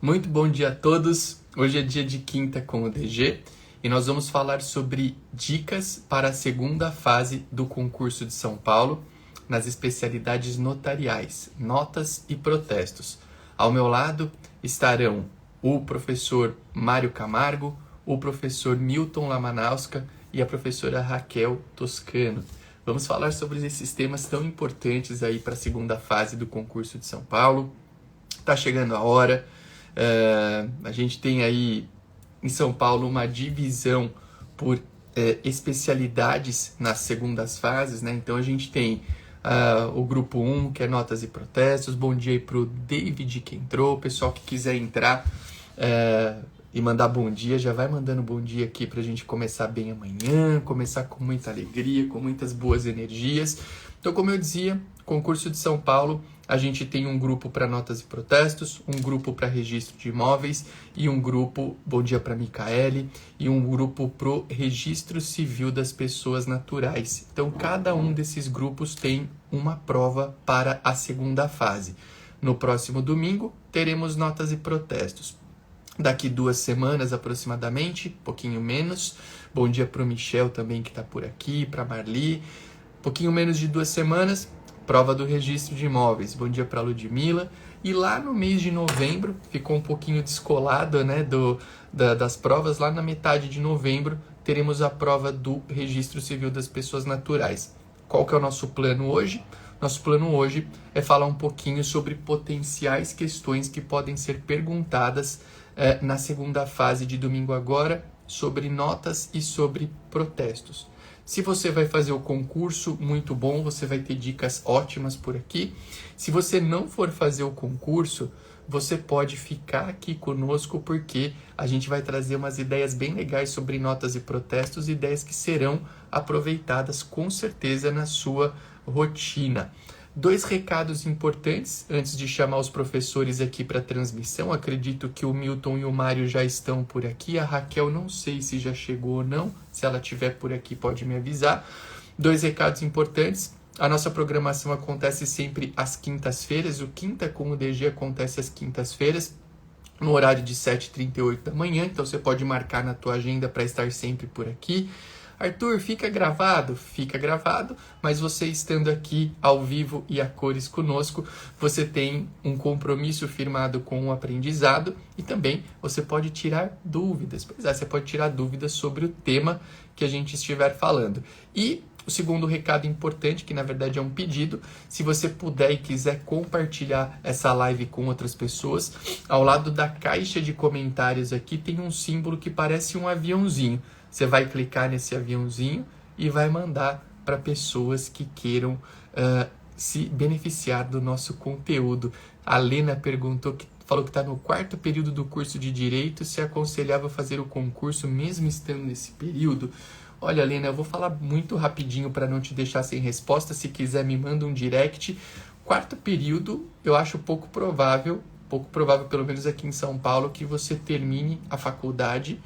Muito bom dia a todos. Hoje é dia de quinta com o DG e nós vamos falar sobre dicas para a segunda fase do concurso de São Paulo nas especialidades notariais, notas e protestos. Ao meu lado estarão o professor Mário Camargo, o professor Milton Lamanowska e a professora Raquel Toscano. Vamos falar sobre esses temas tão importantes aí para a segunda fase do concurso de São Paulo. Tá chegando a hora. A gente tem aí em São Paulo uma divisão por especialidades nas segundas fases, né? Então a gente tem o grupo 1, que é notas e protestos. Bom dia aí pro David que entrou. O pessoal que quiser entrar e mandar bom dia, já vai mandando bom dia aqui pra gente começar bem amanhã, começar com muita alegria, com muitas boas energias. Então, como eu dizia, concurso de São Paulo, a gente tem um grupo para notas e protestos, um grupo para registro de imóveis e um grupo, bom dia para Micaele, e um grupo para o registro civil das pessoas naturais. Então, cada um desses grupos tem uma prova para a segunda fase. No próximo domingo, teremos notas e protestos. Daqui 2 semanas aproximadamente, pouquinho menos. Bom dia para o Michel também que está por aqui, para a Marli. Pouquinho menos de 2 semanas, prova do registro de imóveis. Bom dia para a Ludmilla. E lá no mês de novembro, ficou um pouquinho descolado, né, das provas. Lá na metade de novembro, teremos a prova do registro civil das pessoas naturais. Qual que é o nosso plano hoje? Nosso plano hoje é falar um pouquinho sobre potenciais questões que podem ser perguntadas na segunda fase de domingo agora, sobre notas e sobre protestos. Se você vai fazer o concurso, muito bom, você vai ter dicas ótimas por aqui. Se você não for fazer o concurso, você pode ficar aqui conosco, porque a gente vai trazer umas ideias bem legais sobre notas e protestos, ideias que serão aproveitadas com certeza na sua rotina. 2 recados importantes antes de chamar os professores aqui para a transmissão. Acredito que o Milton e o Mário já estão por aqui. A Raquel não sei se já chegou ou não. Se ela estiver por aqui, pode me avisar. 2 recados importantes. A nossa programação acontece sempre às quintas-feiras. O Quinta com o DG acontece às quintas-feiras, no horário de 7h38 da manhã. Então você pode marcar na tua agenda para estar sempre por aqui. Arthur, fica gravado, mas você estando aqui ao vivo e a cores conosco, você tem um compromisso firmado com o aprendizado e também você pode tirar dúvidas. Pois é, você pode tirar dúvidas sobre o tema que a gente estiver falando. E o segundo recado importante, que na verdade é um pedido, se você puder e quiser compartilhar essa live com outras pessoas, ao lado da caixa de comentários aqui tem um símbolo que parece um aviãozinho. Você vai clicar nesse aviãozinho e vai mandar para pessoas que queiram se beneficiar do nosso conteúdo. A Lena falou que está no 4º período do curso de Direito, se aconselhava fazer o concurso mesmo estando nesse período. Olha, Lena, eu vou falar muito rapidinho para não te deixar sem resposta. Se quiser, me manda um direct. 4º período, eu acho pouco provável pelo menos aqui em São Paulo, que você termine a faculdade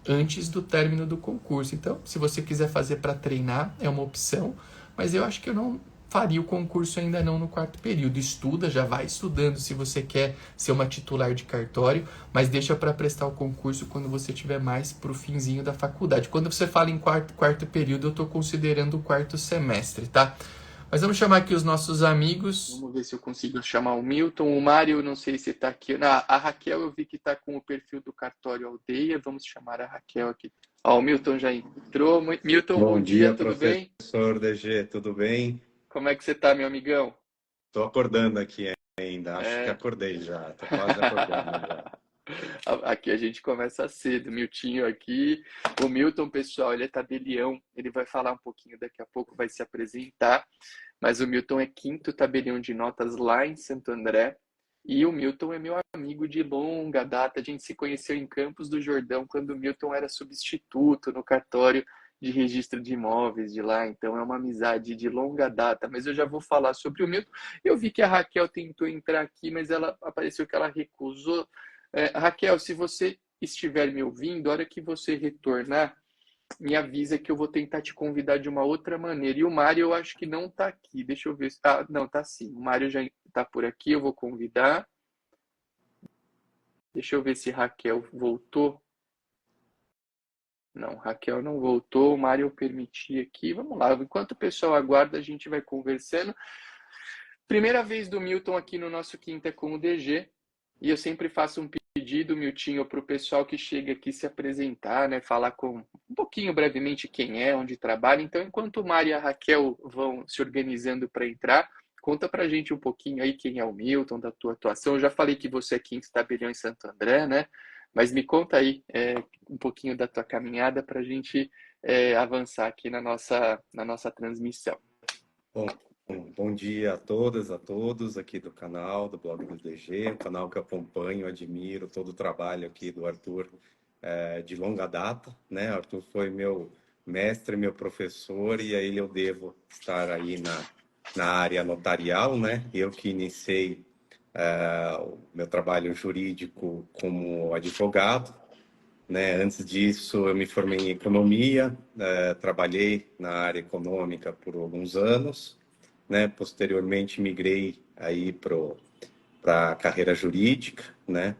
antes do término do concurso. Então, se você quiser fazer para treinar, é uma opção, mas eu acho que eu não faria o concurso ainda não no 4º período. Estuda, já vai estudando se você quer ser uma titular de cartório, mas deixa para prestar o concurso quando você estiver mais para o finzinho da faculdade. Quando você fala em quarto período, eu estou considerando o 4º semestre, tá? Mas vamos chamar aqui os nossos amigos. Vamos ver se eu consigo chamar o Milton. O Mário, não sei se está aqui. Não, a Raquel eu vi que está com o perfil do Cartório Aldeia. Vamos chamar a Raquel aqui. Ó, o Milton já entrou. Milton, bom dia, tudo bem? Professor DG, tudo bem? Como é que você está, meu amigão? Tô acordando aqui ainda, acho que acordei já, tô quase acordando já. Aqui a gente começa cedo, Miltinho aqui. O Milton, pessoal, ele é tabelião, ele vai falar um pouquinho daqui a pouco, vai se apresentar. Mas o Milton é 5º tabelião de notas lá em Santo André. E o Milton é meu amigo de longa data. A gente se conheceu em Campos do Jordão, quando o Milton era substituto no cartório de registro de imóveis de lá. Então é uma amizade de longa data. Mas eu já vou falar sobre o Milton. Eu vi que a Raquel tentou entrar aqui, mas ela apareceu que ela recusou. Raquel, se você estiver me ouvindo, a hora que você retornar, me avisa que eu vou tentar te convidar de uma outra maneira. E o Mário eu acho que não tá aqui. Deixa eu ver. Não, tá sim. O Mário já tá por aqui, eu vou convidar. Deixa eu ver se Raquel voltou. Não, Raquel não voltou. O Mário eu permiti aqui. Vamos lá. Enquanto o pessoal aguarda, a gente vai conversando. Primeira vez do Milton aqui no nosso Quinta com o DG. E eu sempre faço um pedido, Miltinho, para o pessoal que chega aqui se apresentar, né? Falar com um pouquinho brevemente quem é, onde trabalha. Então, enquanto o Mário e a Raquel vão se organizando para entrar, conta pra gente um pouquinho aí quem é o Milton, da tua atuação. Eu já falei que você é quinto tabelião em Santo André, né? Mas me conta aí um pouquinho da tua caminhada para a gente avançar aqui na nossa transmissão. Bom, bom dia a todas, a todos aqui do canal, do blog do DG, um canal que eu acompanho, admiro todo o trabalho aqui do Arthur de longa data, né? Arthur foi meu mestre, meu professor, e a ele eu devo estar aí na área notarial, né? Eu que iniciei o meu trabalho jurídico como advogado, né? Antes disso, eu me formei em economia, trabalhei na área econômica por alguns anos, né? Posteriormente, migrei aí para a carreira jurídica, né?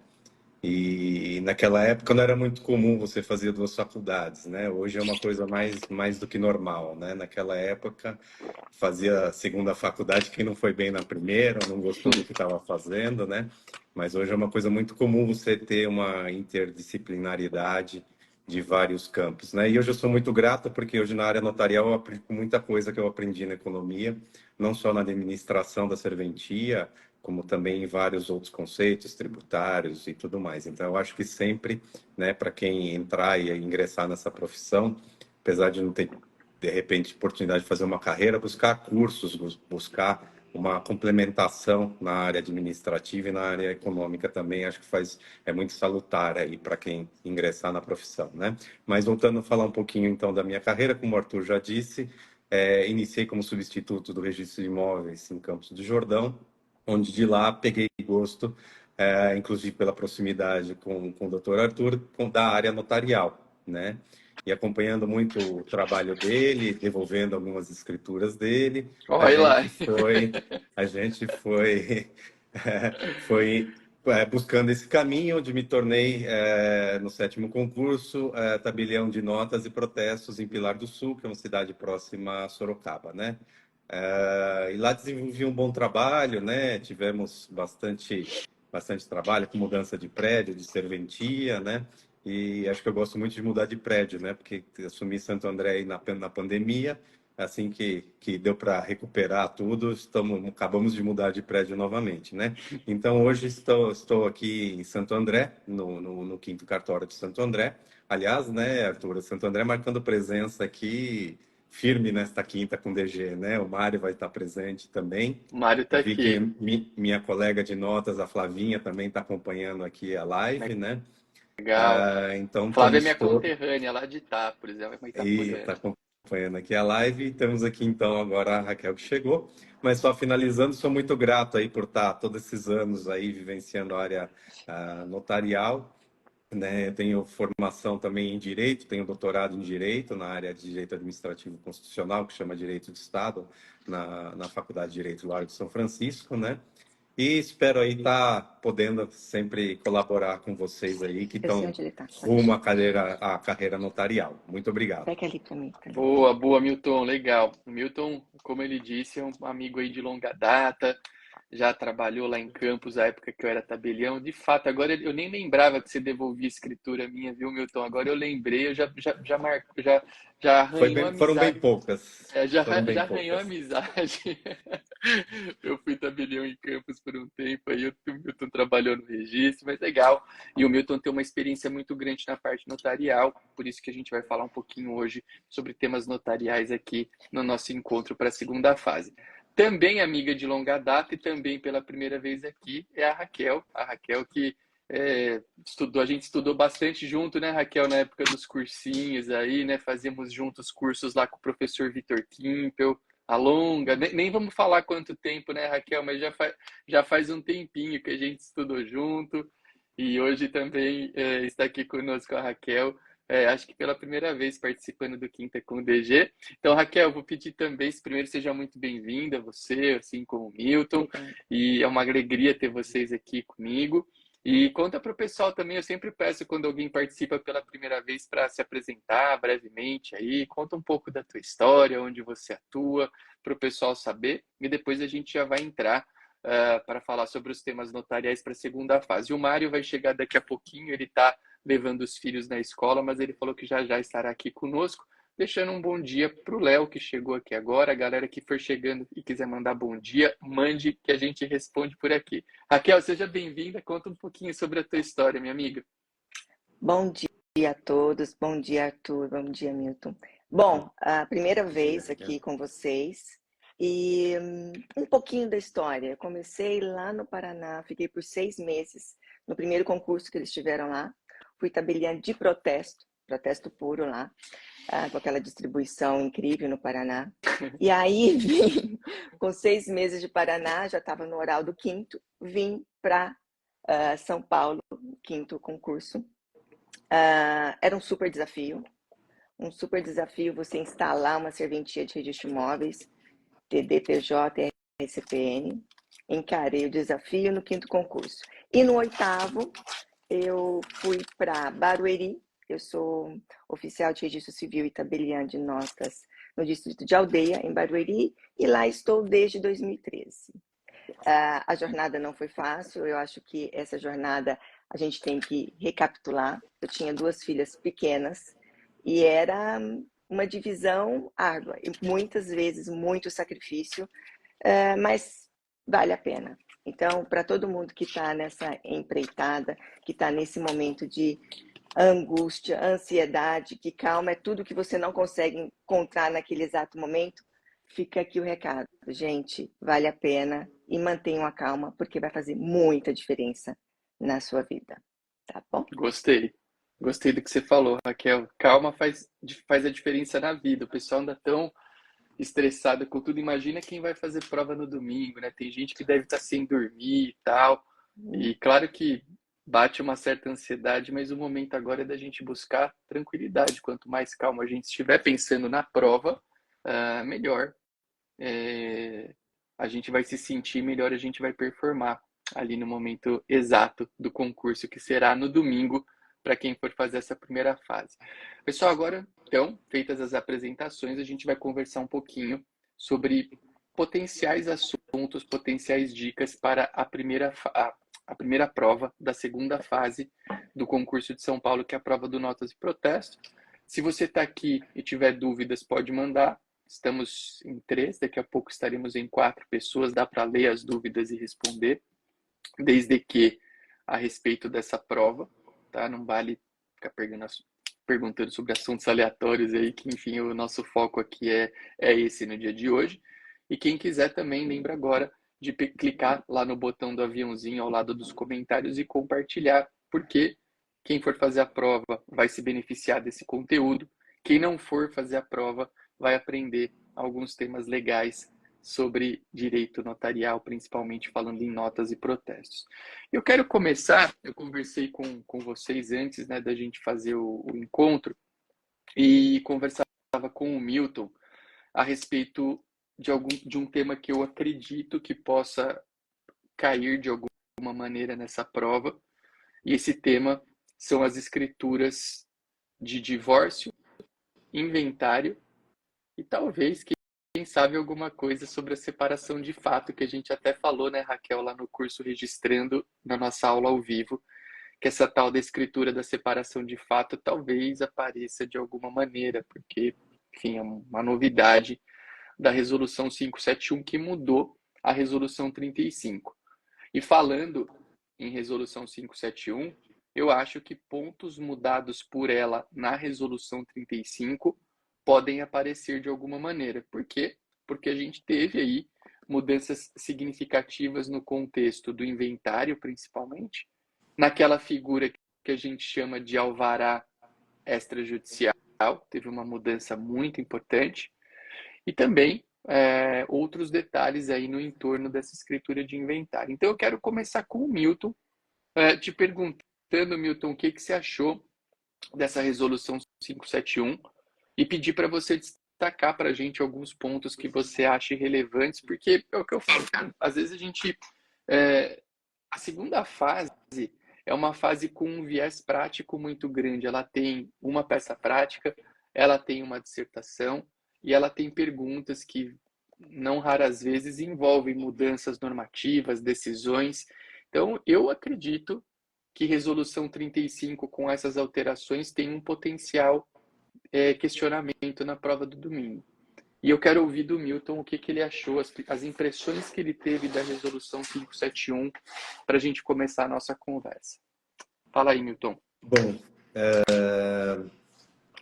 E naquela época não era muito comum você fazer duas faculdades, né? Hoje é uma coisa mais do que normal, né? Naquela época fazia a segunda faculdade quem não foi bem na primeira, não gostou do que estava fazendo, né? Mas hoje é uma coisa muito comum você ter uma interdisciplinaridade de vários campos, né? E hoje eu sou muito grato porque hoje na área notarial eu aplico muita coisa que eu aprendi na economia, não só na administração da serventia, como também em vários outros conceitos tributários e tudo mais. Então, eu acho que sempre, né, para quem entrar e ingressar nessa profissão, apesar de não ter, de repente, oportunidade de fazer uma carreira, buscar cursos, buscar uma complementação na área administrativa e na área econômica também, acho que é muito salutar aí para quem ingressar na profissão, né? Mas voltando a falar um pouquinho, então, da minha carreira, como o Arthur já disse, iniciei como substituto do registro de imóveis em Campos do Jordão, onde de lá peguei gosto, inclusive pela proximidade com o Dr. Arthur, da área notarial, né? E acompanhando muito o trabalho dele, devolvendo algumas escrituras dele, a Olha lá. gente foi, a gente foi, foi buscando esse caminho, onde me tornei, no sétimo concurso, tabelião de notas e protestos em Pilar do Sul, que é uma cidade próxima a Sorocaba, né? E lá desenvolvi um bom trabalho, né? Tivemos bastante trabalho com mudança de prédio, de serventia, né? E acho que eu gosto muito de mudar de prédio, né? Porque assumi Santo André aí na pandemia, assim que deu para recuperar tudo, acabamos de mudar de prédio novamente, né? Então hoje estou aqui em Santo André, no quinto cartório de Santo André. Aliás, né, Arthur, Santo André marcando presença aqui firme nesta quinta com DG, né? O Mário vai estar presente também. O Mário está Eu vi que aqui. minha colega de notas, a Flavinha, também está acompanhando aqui a live, né? Legal. Então, Flávia é estamos minha todos conterrânea lá de Itápolis, ela é uma e está itapoliana. acompanhando aqui a live. Temos aqui, então, agora a Raquel que chegou. Mas só finalizando, sou muito grato aí por estar todos esses anos aí vivenciando a área notarial, né? Eu tenho formação também em Direito, tenho doutorado em Direito, na área de Direito Administrativo Constitucional, que chama Direito de Estado, na Faculdade de Direito Largo de São Francisco, né? E espero aí estar podendo sempre colaborar com vocês aí que Eu sei estão onde ele tá. rumo à carreira notarial. Muito obrigado. Pega ali pra mim. Boa, boa, Milton, legal. O Milton, como ele disse, é um amigo aí de longa data, já trabalhou lá em Campos, a época que eu era tabelião. De fato, agora eu nem lembrava que você devolvia escritura minha, viu, Milton? Agora eu lembrei, eu já marco, já arranhou a Foram bem amizade. poucas. Já, Foram bem já arranhou a poucas. amizade. Eu fui tabelião em Campos por um tempo, aí o Milton trabalhou no registro, mas legal. E o Milton tem uma experiência muito grande na parte notarial, por isso que a gente vai falar um pouquinho hoje sobre temas notariais aqui no nosso encontro para a segunda fase. Também amiga de longa data e também pela primeira vez aqui é a Raquel que a gente estudou bastante junto, né, Raquel, na época dos cursinhos aí, né, fazíamos juntos cursos lá com o professor Vitor Kimpel, a longa, nem vamos falar quanto tempo, né, Raquel, mas já faz um tempinho que a gente estudou junto e hoje também está aqui conosco a Raquel, acho que pela primeira vez participando do Quinta com o DG. Então, Raquel, vou pedir também, se primeiro seja muito bem-vinda, você, assim como o Milton, Obrigada. e é uma alegria ter vocês aqui comigo. E conta para o pessoal também, eu sempre peço quando alguém participa pela primeira vez para se apresentar brevemente aí, conta um pouco da tua história, onde você atua, para o pessoal saber, e depois a gente já vai entrar para falar sobre os temas notariais para a segunda fase. O Mário vai chegar daqui a pouquinho, ele está levando os filhos na escola, mas ele falou que já já estará aqui conosco, deixando um bom dia para o Léo, que chegou aqui agora, a galera que for chegando e quiser mandar bom dia, mande que a gente responde por aqui. Raquel, seja bem-vinda. Conta um pouquinho sobre a tua história, minha amiga. Bom dia a todos, bom dia Arthur, bom dia Milton. Bom, a primeira vez aqui com vocês e um pouquinho da história. Eu comecei lá no Paraná, fiquei por 6 meses no primeiro concurso que eles tiveram lá. Fui tabeliã de protesto puro lá, com aquela distribuição incrível no Paraná. E aí vim, com 6 meses de Paraná, já estava no oral do quinto, vim para São Paulo, quinto concurso. Era um super desafio você instalar uma serventia de registro de imóveis, TD, TJ, RCPN. Encarei o desafio no quinto concurso. E no oitavo, eu fui para Barueri. Eu sou oficial de registro civil e tabeliã de notas no distrito de Aldeia, em Barueri, e lá estou desde 2013. A jornada não foi fácil, eu acho que essa jornada a gente tem que recapitular. Eu tinha 2 filhas pequenas e era uma divisão árdua, e muitas vezes muito sacrifício, mas vale a pena. Então, para todo mundo que está nessa empreitada, que está nesse momento de angústia, ansiedade, que calma é tudo que você não consegue encontrar naquele exato momento, fica aqui o recado. Gente, vale a pena e mantenham a calma, porque vai fazer muita diferença na sua vida, tá bom? Gostei. Gostei do que você falou, Raquel. Calma faz a diferença na vida. O pessoal anda tão estressado com tudo. Imagina quem vai fazer prova no domingo, né? Tem gente que deve estar sem dormir e tal. E claro que bate uma certa ansiedade, mas o momento agora é da gente buscar tranquilidade. Quanto mais calma a gente estiver pensando na prova, melhor a gente vai se sentir, melhor a gente vai performar ali no momento exato do concurso, que será no domingo, para quem for fazer essa primeira fase. Pessoal, agora, então, feitas as apresentações, a gente vai conversar um pouquinho sobre potenciais assuntos, potenciais dicas para a primeira prova da segunda fase do concurso de São Paulo, que é a prova do Notas e Protesto. Se você está aqui e tiver dúvidas, pode mandar. Estamos em 3, daqui a pouco estaremos em 4 pessoas, dá para ler as dúvidas e responder, desde que a respeito dessa prova, tá? Não vale ficar perguntando sobre assuntos aleatórios aí, que enfim, o nosso foco aqui é esse no dia de hoje. E quem quiser também, lembra agora de clicar lá no botão do aviãozinho ao lado dos comentários e compartilhar, porque quem for fazer a prova vai se beneficiar desse conteúdo. Quem não for fazer a prova vai aprender alguns temas legais sobre direito notarial, principalmente falando em notas e protestos. Eu quero começar, eu conversei com vocês antes, né, da gente fazer o encontro, e conversava com o Milton a respeito de um tema que eu acredito que possa cair de alguma maneira nessa prova, e esse tema são as escrituras de divórcio, inventário e talvez, quem sabe, alguma coisa sobre a separação de fato, que a gente até falou, né, Raquel, lá no curso Registrando, na nossa aula ao vivo, que essa tal da escritura da separação de fato talvez apareça de alguma maneira, porque, enfim, é uma novidade da Resolução 571 que mudou a Resolução 35. E falando em Resolução 571, eu acho que pontos mudados por ela na Resolução 35 podem aparecer de alguma maneira. Por quê? Porque a gente teve aí mudanças significativas no contexto do inventário, principalmente, naquela figura que a gente chama de alvará extrajudicial, teve uma mudança muito importante, e também outros detalhes aí no entorno dessa escritura de inventário. Então eu quero começar com o Milton, te perguntando, Milton, o que você achou dessa resolução 571 e pedir para você destacar para a gente alguns pontos que você acha relevantes, porque é o que eu falo, cara, às vezes a gente... a segunda fase, é uma fase com um viés prático muito grande. Ela tem uma peça prática, ela tem uma dissertação e ela tem perguntas que, não raras vezes, envolvem mudanças normativas, decisões. Então, eu acredito que Resolução 35, com essas alterações, tem um potencial questionamento na prova do domingo. E eu quero ouvir do Milton o que ele achou, as impressões que ele teve da Resolução 571, para a gente começar a nossa conversa. Fala aí, Milton. Bom,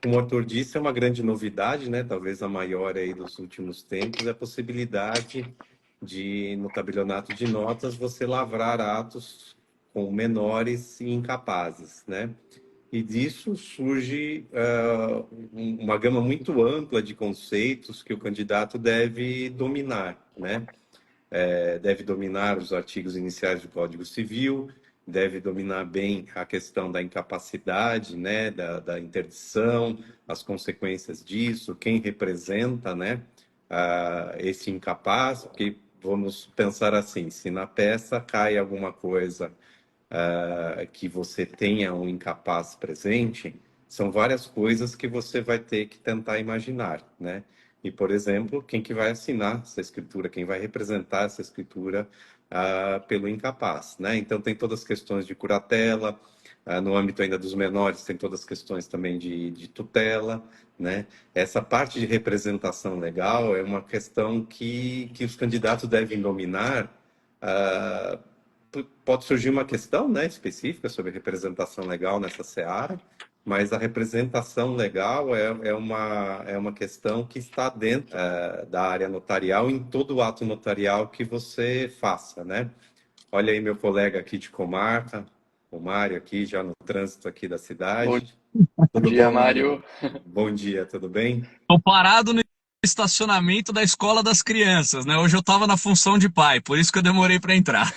como o Arthur disse, é uma grande novidade, né? Talvez a maior aí dos últimos tempos, é a possibilidade de, no tabelionato de notas, você lavrar atos com menores e incapazes, né? E disso surge uma gama muito ampla de conceitos que o candidato deve dominar, né? Deve dominar os artigos iniciais do Código Civil, deve dominar bem a questão da incapacidade, né? Da interdição, as consequências disso, quem representa, né? Esse incapaz, porque vamos pensar assim, se na peça cai alguma coisa que você tenha um incapaz presente, são várias coisas que você vai ter que tentar imaginar, né? E, por exemplo, quem que vai assinar essa escritura, quem vai representar essa escritura pelo incapaz, né? Então, tem todas as questões de curatela, no âmbito ainda dos menores, tem todas as questões também de tutela, né? Essa parte de representação legal é uma questão que os candidatos devem dominar. Pode surgir uma questão, né, específica sobre representação legal nessa seara, mas a representação legal é uma questão que está dentro da área notarial, em todo ato notarial que você faça, né? Olha aí meu colega aqui de comarca, o Mário aqui, já no trânsito aqui da cidade. Bom dia, Mário. Bom dia, tudo bem? Estou parado no estacionamento da escola das crianças, né? Hoje eu estava na função de pai, por isso que eu demorei para entrar.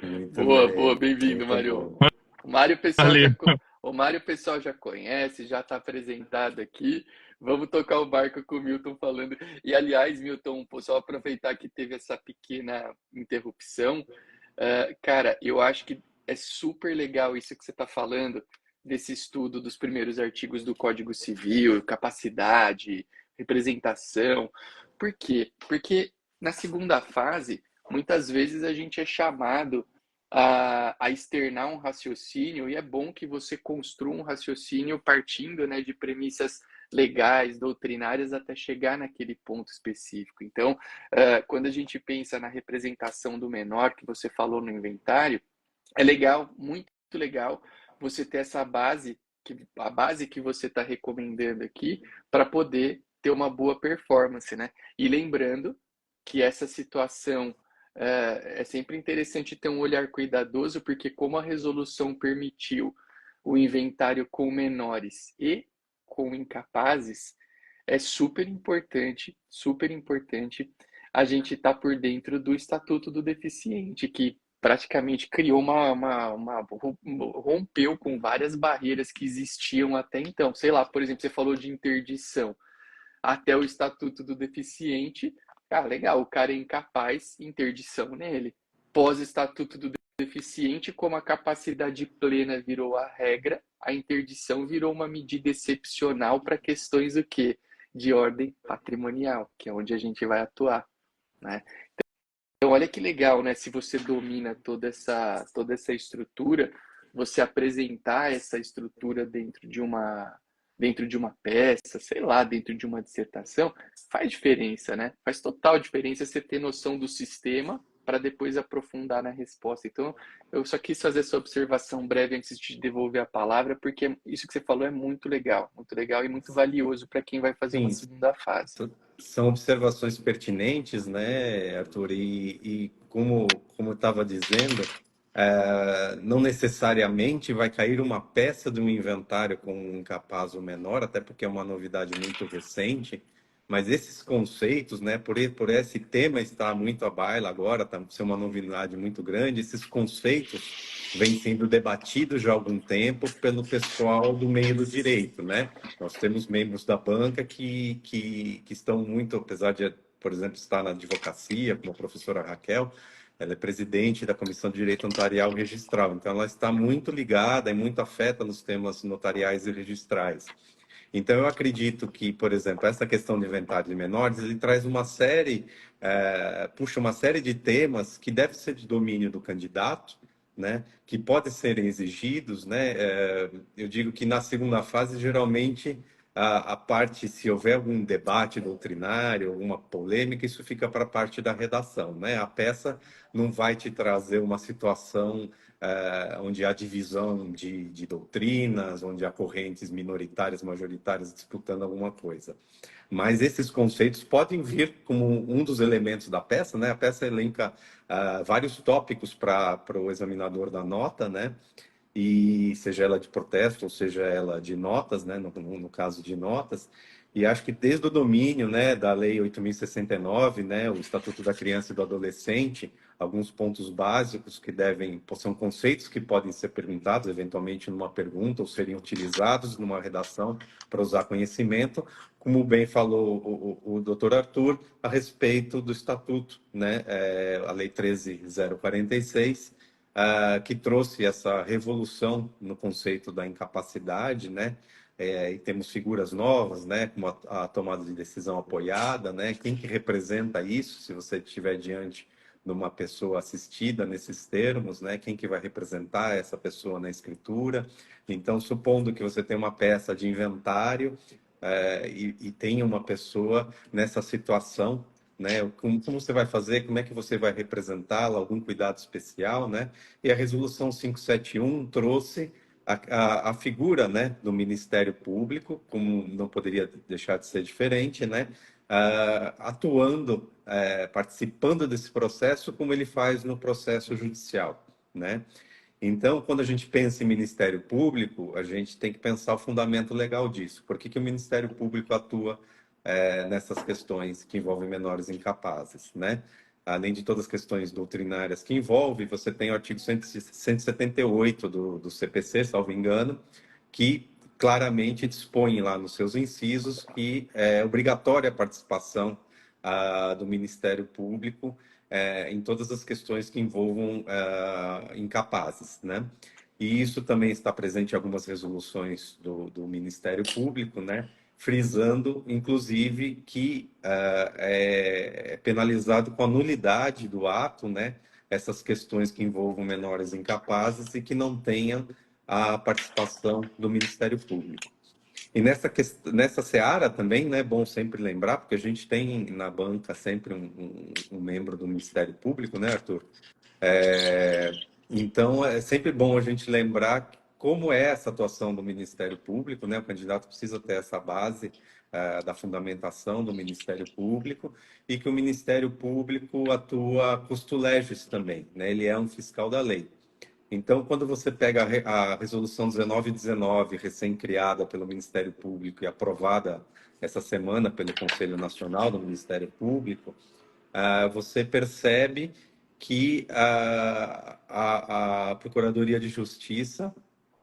Muito Boa, bem, bem-vindo, muito Mário. bom. O Mário, Valeu. o Mário, o pessoal já conhece, já está apresentado aqui. Vamos tocar o barco com o Milton falando. E, aliás, Milton, só aproveitar que teve essa pequena interrupção. Cara, eu acho que é super legal isso que você está falando, desse estudo dos primeiros artigos do Código Civil, capacidade, representação. Por quê? Porque na segunda fase, muitas vezes a gente é chamado a externar um raciocínio, e é bom que você construa um raciocínio partindo, né, de premissas legais, doutrinárias, até chegar naquele ponto específico. Então, quando a gente pensa na representação do menor, que você falou no inventário, é legal, muito legal, você ter essa base, a base que você está recomendando aqui, para poder ter uma boa performance, né? E lembrando que essa situação é sempre interessante ter um olhar cuidadoso, porque como a resolução permitiu o inventário com menores e com incapazes, é super importante a gente estar por dentro do Estatuto do Deficiente, que praticamente criou rompeu com várias barreiras que existiam até então. Sei lá, por exemplo, você falou de interdição. Até o Estatuto do Deficiente, legal, o cara é incapaz, interdição nele. Pós-Estatuto do Deficiente, como a capacidade plena virou a regra, a interdição virou uma medida excepcional para questões o quê? De ordem patrimonial, que é onde a gente vai atuar, né? Então, olha que legal, né? Se você domina toda essa estrutura, você apresentar essa estrutura dentro de uma peça, sei lá, dentro de uma dissertação, faz diferença, né? Faz total diferença você ter noção do sistema para depois aprofundar na resposta. Então, eu só quis fazer essa observação breve antes de devolver a palavra, porque isso que você falou é muito legal e muito valioso para quem vai fazer uma Sim, segunda fase. são observações pertinentes, né, Arthur? E como eu estava dizendo, não necessariamente vai cair uma peça de um inventário com um incapaz ou menor, até porque é uma novidade muito recente, mas esses conceitos, né, por esse tema estar muito à baila agora, tá, ser uma novidade muito grande, esses conceitos vêm sendo debatidos já há algum tempo pelo pessoal do meio do direito, né? Nós temos membros da banca que estão muito, apesar de, por exemplo, estar na advocacia, como a professora Raquel, ela é presidente da Comissão de Direito Notarial e Registral, então ela está muito ligada e muito afeta nos temas notariais e registrais. Então, eu acredito que, por exemplo, essa questão de inventário de menores, ele traz uma série, puxa uma série de temas que deve ser de domínio do candidato, né, que podem ser exigidos, né, eu digo que na segunda fase, geralmente, a parte, se houver algum debate doutrinário, alguma polêmica, isso fica para a parte da redação, né, a peça não vai te trazer uma situação onde há divisão de doutrinas, onde há correntes minoritárias, majoritárias disputando alguma coisa. Mas esses conceitos podem vir como um dos elementos da peça, né? A peça elenca vários tópicos para o examinador da nota, né? E seja ela de protesto ou seja ela de notas, né? No caso de notas. E acho que desde o domínio, né, da Lei 8.069, né, o Estatuto da Criança e do Adolescente, alguns pontos básicos que são conceitos que podem ser perguntados eventualmente numa pergunta ou serem utilizados numa redação para usar conhecimento, como bem falou o doutor Arthur, a respeito do Estatuto, né, a Lei 13.046, que trouxe essa revolução no conceito da incapacidade, né, e temos figuras novas, né, como a tomada de decisão apoiada, né, quem que representa isso, se você estiver diante de uma pessoa assistida nesses termos, né, quem que vai representar essa pessoa na escritura. Então, supondo que você tem uma peça de inventário e tem uma pessoa nessa situação, né, como você vai fazer, como é que você vai representá-la, algum cuidado especial, né, e a Resolução 571 trouxe a figura, né, do Ministério Público, como não poderia deixar de ser diferente, né, atuando, participando desse processo, como ele faz no processo judicial, né? Então, quando a gente pensa em Ministério Público, a gente tem que pensar o fundamento legal disso. Por que o Ministério Público atua nessas questões que envolvem menores incapazes, né? Além de todas as questões doutrinárias que envolve, você tem o artigo 178 do CPC, salvo engano, que claramente dispõe lá nos seus incisos que é obrigatória a participação do Ministério Público em todas as questões que envolvam incapazes, né? E isso também está presente em algumas resoluções do Ministério Público, né? Frisando, inclusive, que é penalizado com a nulidade do ato, né? Essas questões que envolvam menores incapazes e que não tenham a participação do Ministério Público. E nessa seara também, né, é bom sempre lembrar, porque a gente tem na banca sempre um membro do Ministério Público, né, Arthur? Então, é sempre bom a gente lembrar como é essa atuação do Ministério Público, né? O candidato precisa ter essa base da fundamentação do Ministério Público e que o Ministério Público atua custo legis também, né? Ele é um fiscal da lei. Então, quando você pega a Resolução 1919, recém-criada pelo Ministério Público e aprovada essa semana pelo Conselho Nacional do Ministério Público, você percebe que a Procuradoria de Justiça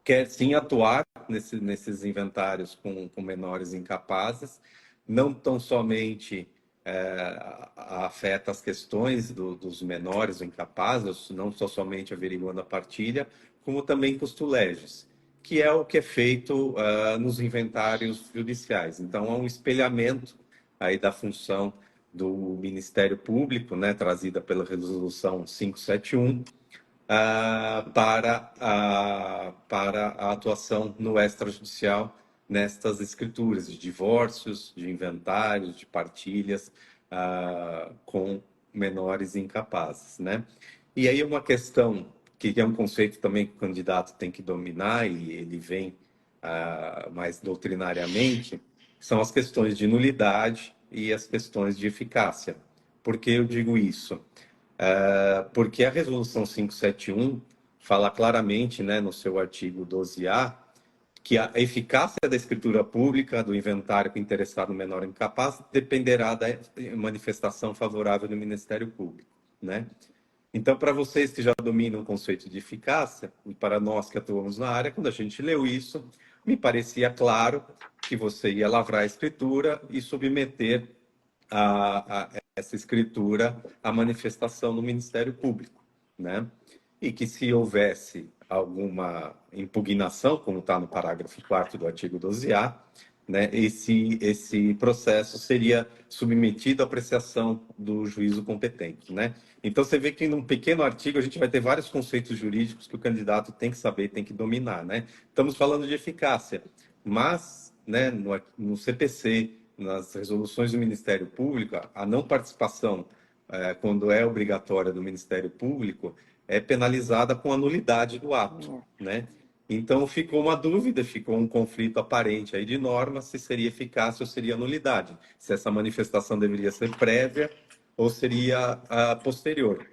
quer sim atuar nesses inventários com menores incapazes, não tão somente afeta as questões dos menores incapazes, não só somente averiguando a partilha, como também custo legis, que é o que é feito nos inventários judiciais. Então, há um espelhamento aí da função do Ministério Público, né, trazida pela Resolução 571, para a atuação no extrajudicial nestas escrituras de divórcios, de inventários, de partilhas com menores incapazes, né? E aí uma questão que é um conceito também que o candidato tem que dominar e ele vem mais doutrinariamente, são as questões de nulidade e as questões de eficácia. Por que eu digo isso? Porque a Resolução 571 fala claramente, né, no seu artigo 12A, que a eficácia da escritura pública do inventário com interessado no menor incapaz dependerá da manifestação favorável do Ministério Público, né? Então, para vocês que já dominam o conceito de eficácia, e para nós que atuamos na área, quando a gente leu isso, me parecia claro que você ia lavrar a escritura e submeter essa escritura a manifestação no Ministério Público, né? E que se houvesse alguma impugnação, como está no parágrafo 4º do artigo 12A, né, esse processo seria submetido à apreciação do juízo competente, né? Então você vê que num pequeno artigo a gente vai ter vários conceitos jurídicos que o candidato tem que saber, tem que dominar, né? Estamos falando de eficácia, mas, né, no CPC, nas resoluções do Ministério Público, a não participação, quando é obrigatória do Ministério Público, é penalizada com a nulidade do ato, né? Então ficou uma dúvida, ficou um conflito aparente aí de norma, se seria eficácia ou seria nulidade, se essa manifestação deveria ser prévia ou seria posterior.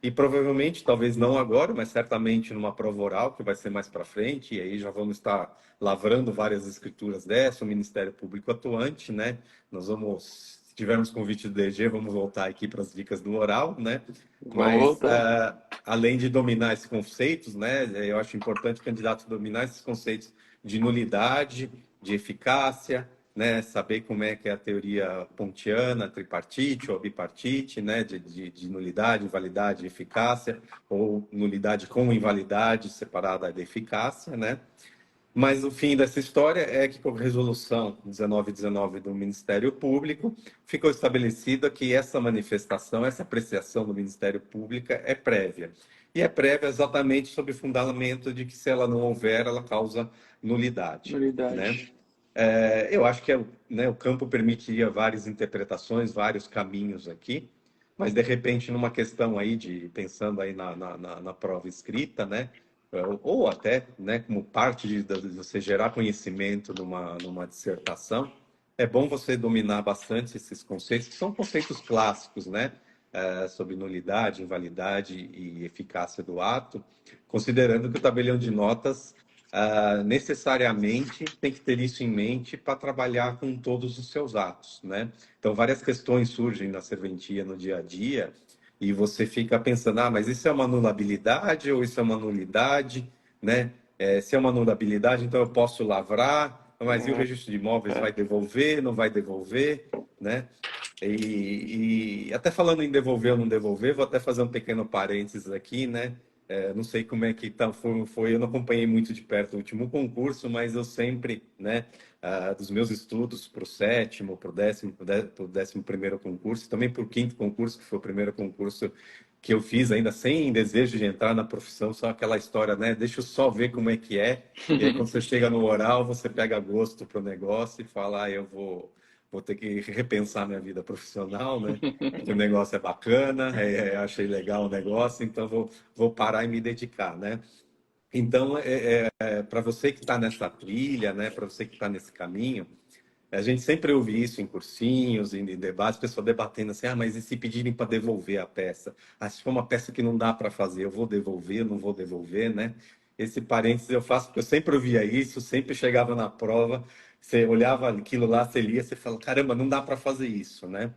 E provavelmente, talvez não agora, mas certamente numa prova oral, que vai ser mais para frente, e aí já vamos estar lavrando várias escrituras dessa, o Ministério Público atuante, né? Nós vamos, se tivermos convite do DG, vamos voltar aqui para as dicas do oral, né? Mas, além de dominar esses conceitos, né? Eu acho importante o candidato dominar esses conceitos de nulidade, de eficácia, né, saber como é que é a teoria pontiana, tripartite ou bipartite, né, de nulidade, invalidade e eficácia, ou nulidade com invalidade separada da eficácia, né? Mas o fim dessa história é que, por resolução 1919 do Ministério Público, ficou estabelecido que essa manifestação, essa apreciação do Ministério Público é prévia. E é prévia exatamente sob o fundamento de que, se ela não houver, ela causa nulidade. Né? Eu acho que né, o campo permitiria várias interpretações, vários caminhos aqui, mas de repente numa questão aí pensando aí na prova escrita, né, ou até, né, como parte de você gerar conhecimento numa dissertação, é bom você dominar bastante esses conceitos, que são conceitos clássicos, né, sobre nulidade, invalidade e eficácia do ato, considerando que o tabelião de notas necessariamente tem que ter isso em mente para trabalhar com todos os seus atos, né? Então, várias questões surgem na serventia no dia a dia e você fica pensando, mas isso é uma nulabilidade ou isso é uma nulidade, né? Se é uma nulabilidade, então eu posso lavrar, mas e o registro de imóveis vai devolver, não vai devolver, né? E até falando em devolver ou não devolver, vou até fazer um pequeno parênteses aqui, né? Não sei como é que foi, eu não acompanhei muito de perto o último concurso, mas eu sempre, né, dos meus estudos para o 7º, para o 11º concurso, também para o 5º concurso, que foi o primeiro concurso que eu fiz ainda sem desejo de entrar na profissão, só aquela história, né, deixa eu só ver como é que é, e aí quando você chega no oral, você pega gosto para o negócio e fala, eu vou ter que repensar minha vida profissional, né? Porque o negócio é bacana, achei legal o negócio, então vou parar e me dedicar, né? Então, para você que está nessa trilha, né? Para você que está nesse caminho, a gente sempre ouve isso em cursinhos, em debates, pessoal debatendo assim, mas e se pedirem para devolver a peça? Se for uma peça que não dá para fazer, eu vou devolver, não vou devolver, né? Esse parênteses eu faço porque eu sempre ouvia isso, sempre chegava na prova, você olhava aquilo lá, você lia, você fala, caramba, não dá para fazer isso, né?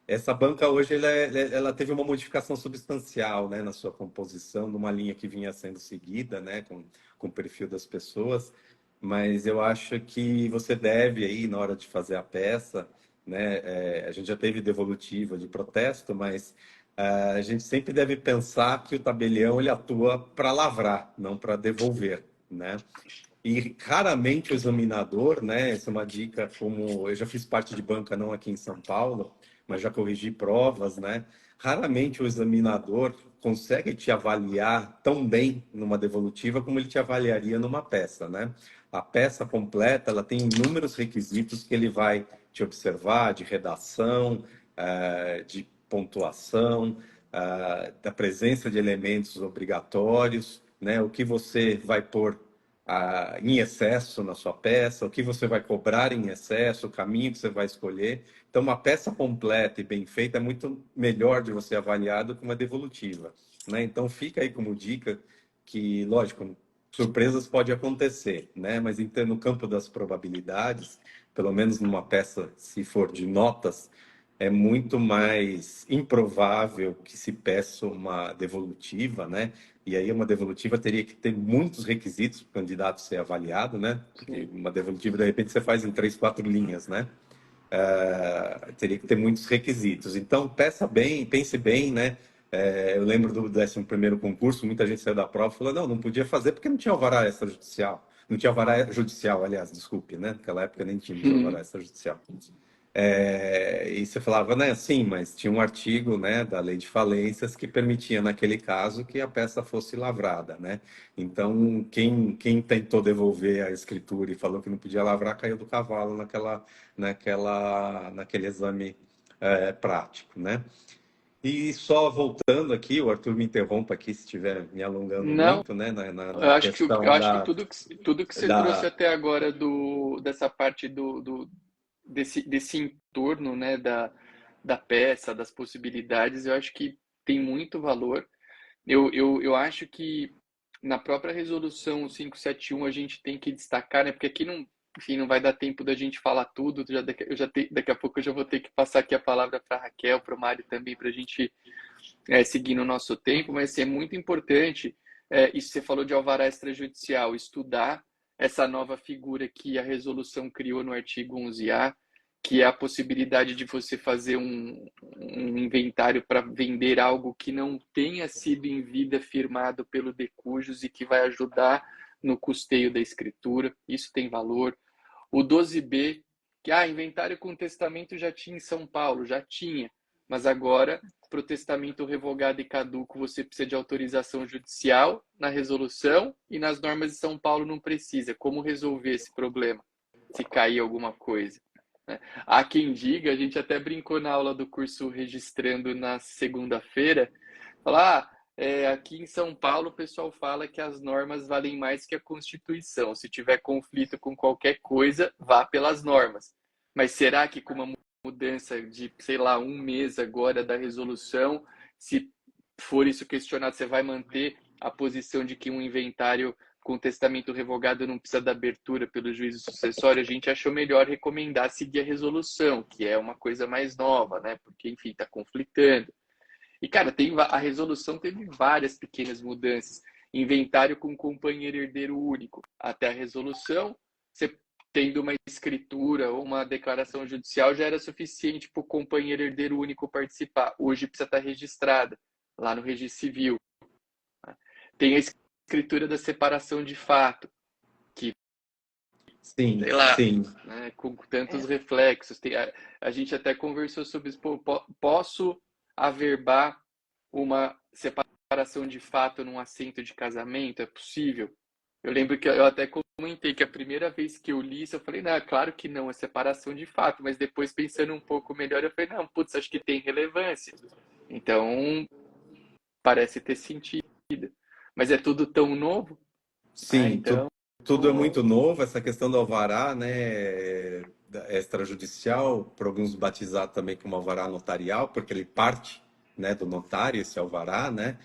Essa banca hoje ela teve uma modificação substancial, né, na sua composição, numa linha que vinha sendo seguida, né, com o perfil das pessoas, mas eu acho que você deve aí, na hora de fazer a peça, né, a gente já teve devolutiva de protesto, mas a gente sempre deve pensar que o tabelião ele atua para lavrar, não para devolver, né? E raramente o examinador, né? Essa é uma dica, como eu já fiz parte de banca não aqui em São Paulo, mas já corrigi provas, né? Raramente o examinador consegue te avaliar tão bem numa devolutiva como ele te avaliaria numa peça, né? A peça completa, ela tem inúmeros requisitos que ele vai te observar, de redação, de pontuação, da presença de elementos obrigatórios, né? O que você vai pôr em excesso na sua peça, o que você vai cobrar em excesso, o caminho que você vai escolher. Então, uma peça completa e bem feita é muito melhor de você avaliar do que uma devolutiva, né? Então, fica aí como dica que, lógico, surpresas podem acontecer, né? Mas no campo das probabilidades, pelo menos numa peça, se for de notas, é muito mais improvável que se peça uma devolutiva, né? E aí uma devolutiva teria que ter muitos requisitos para o candidato ser avaliado, né? Porque uma devolutiva, de repente, você faz em 3, 4 linhas, né? teria que ter muitos requisitos. Então, pense bem, né? Eu lembro do 11º concurso, muita gente saiu da prova e falou, não podia fazer porque não tinha alvará extrajudicial. Não tinha alvará judicial, aliás, desculpe, né? Naquela época nem tínhamos alvará extrajudicial. E você falava, né, sim, mas tinha um artigo, né, da lei de falências que permitia, naquele caso, que a peça fosse lavrada, né? Então, quem tentou devolver a escritura e falou que não podia lavrar, caiu do cavalo naquele exame prático, né? E só voltando aqui, o Arthur me interrompa aqui se estiver me alongando Não, muito, né, na eu acho que, eu questão acho que tudo que você trouxe da, até agora dessa parte desse entorno, né, da peça, das possibilidades, eu acho que tem muito valor. Eu acho que na própria resolução 571 a gente tem que destacar, né, porque aqui não, enfim, não vai dar tempo da gente falar tudo, daqui a pouco eu já vou ter que passar aqui a palavra para a Raquel, para o Mário também, para a gente seguir no nosso tempo, mas assim, é muito importante, isso você falou de alvará extrajudicial, estudar essa nova figura que a resolução criou no artigo 11A, que é a possibilidade de você fazer um inventário para vender algo que não tenha sido em vida firmado pelo decujus e que vai ajudar no custeio da escritura. Isso tem valor. O 12B, que inventário com testamento já tinha em São Paulo, já tinha, mas agora para o testamento revogado e caduco você precisa de autorização judicial na resolução e nas normas de São Paulo não precisa. Como resolver esse problema se cair alguma coisa? Há quem diga, a gente até brincou na aula do curso Registrando na segunda-feira, falar, aqui em São Paulo o pessoal fala que as normas valem mais que a Constituição. Se tiver conflito com qualquer coisa, vá pelas normas. Mas será que com uma mudança de, sei lá, um mês agora da resolução, se for isso questionado, você vai manter a posição de que um inventário com testamento revogado não precisa da abertura pelo juízo sucessório? A gente achou melhor recomendar seguir a resolução, que é uma coisa mais nova, né? Porque, enfim, está conflitando. E, cara, a resolução teve várias pequenas mudanças. Inventário com companheiro herdeiro único. Até a resolução, você tendo uma escritura ou uma declaração judicial já era suficiente para o companheiro herdeiro único participar. Hoje precisa estar registrada lá no registro civil. Tem a escritura da separação de fato, que, sim, sei lá, sim, né, com tantos reflexos. A gente até conversou sobre isso. Posso averbar uma separação de fato num assento de casamento? É possível? Eu lembro que eu até comentei que a primeira vez que eu li isso, eu falei, não, claro que não, é separação de fato. Mas depois, pensando um pouco melhor, eu falei, não, putz, acho que tem relevância. Então, parece ter sentido. Mas é tudo tão novo, sim, então... tudo é muito novo, essa questão do alvará, né, extrajudicial, por alguns batizado também como alvará notarial, porque ele parte, né, do notário, esse alvará, né,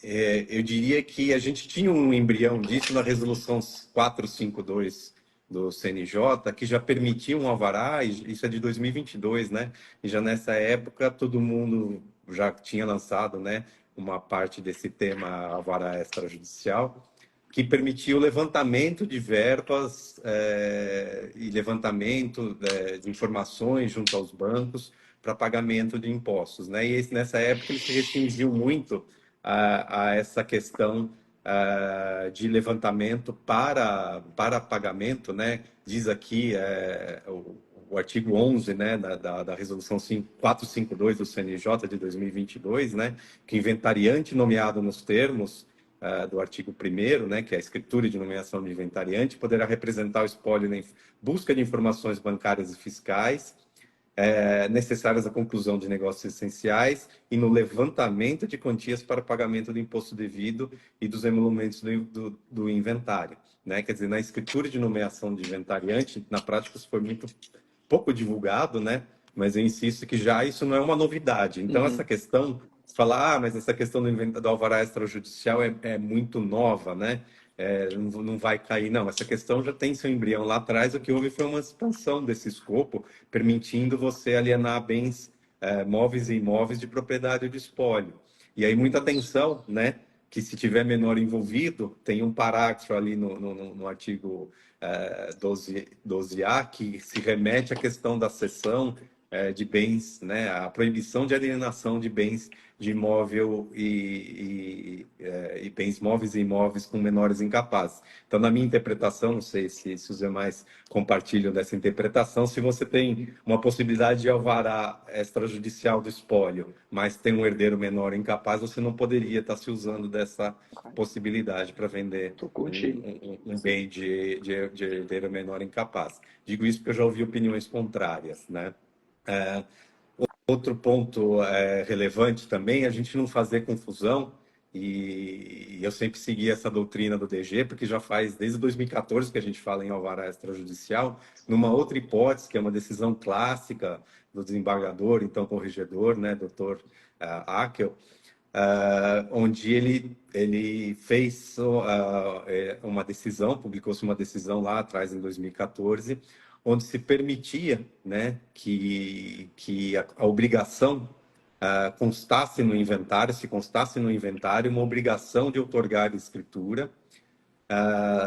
eu diria que a gente tinha um embrião disso na resolução 452 do CNJ, que já permitia um alvará, e isso é de 2022, né, e já nessa época todo mundo já tinha lançado, né, uma parte desse tema alvará extrajudicial, que permitia o levantamento de verbas e levantamento de informações junto aos bancos para pagamento de impostos, né? E nessa época ele se restringiu muito a essa questão de levantamento para pagamento, né? Diz aqui o artigo 11, né, da resolução 452 do CNJ de 2022, né, que inventariante nomeado nos termos do artigo 1º, né, que é a escritura de nomeação de inventariante, poderá representar o espólio na busca de informações bancárias e fiscais necessárias à conclusão de negócios essenciais e no levantamento de quantias para pagamento do imposto devido e dos emolumentos do inventário. Né? Quer dizer, na escritura de nomeação de inventariante, na prática isso foi muito pouco divulgado, né? Mas eu insisto que já isso não é uma novidade. Então, essa questão, você fala, mas essa questão do alvará extrajudicial é muito nova, né? Não vai cair, não. Essa questão já tem seu embrião lá atrás. O que houve foi uma expansão desse escopo, permitindo você alienar bens móveis e imóveis de propriedade ou de espólio. E aí, muita atenção, né? que se tiver menor envolvido, tem um parágrafo ali no artigo 12A que se remete à questão da cessão de bens, né, a proibição de alienação de bens de imóvel e bens móveis e imóveis com menores incapazes. Então, na minha interpretação, não sei se os demais compartilham dessa interpretação, se você tem uma possibilidade de alvará extrajudicial do espólio, mas tem um herdeiro menor incapaz, você não poderia estar se usando dessa possibilidade para vender um bem de herdeiro menor incapaz. Digo isso porque eu já ouvi opiniões contrárias, né? Outro ponto relevante também é a gente não fazer confusão, e eu sempre segui essa doutrina do DG, porque já faz desde 2014 que a gente fala em alvará extrajudicial, numa outra hipótese, que é uma decisão clássica do desembargador, então corregedor, né, doutor Akel, onde ele fez uma decisão, publicou-se uma decisão lá atrás, em 2014, onde se permitia, né, que a obrigação constasse no inventário, se constasse no inventário uma obrigação de outorgar escritura,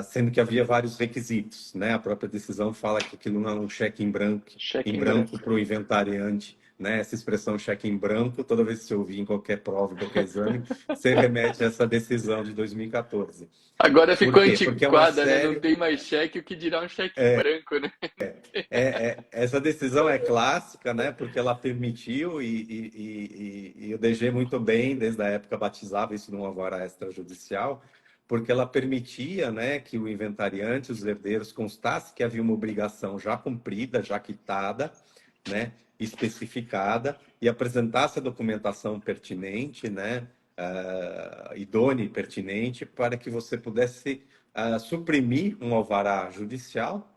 sendo que havia vários requisitos, né? A própria decisão fala que aquilo não é um cheque em branco para o inventariante, né? Essa expressão cheque em branco, toda vez que você ouvir em qualquer prova, em qualquer exame, você remete a essa decisão de 2014. Agora ficou Por quê? Porque antiquada, né? Não tem mais cheque, o que dirá um cheque em branco, né? Essa decisão é clássica, né? Porque ela permitiu, e o DG muito bem, desde a época, batizava isso numa vara extrajudicial, porque ela permitia, né, que o inventariante, os herdeiros, constasse que havia uma obrigação já cumprida, já quitada, né, especificada, e apresentasse a documentação pertinente, né, idônea e pertinente, para que você pudesse suprimir um alvará judicial,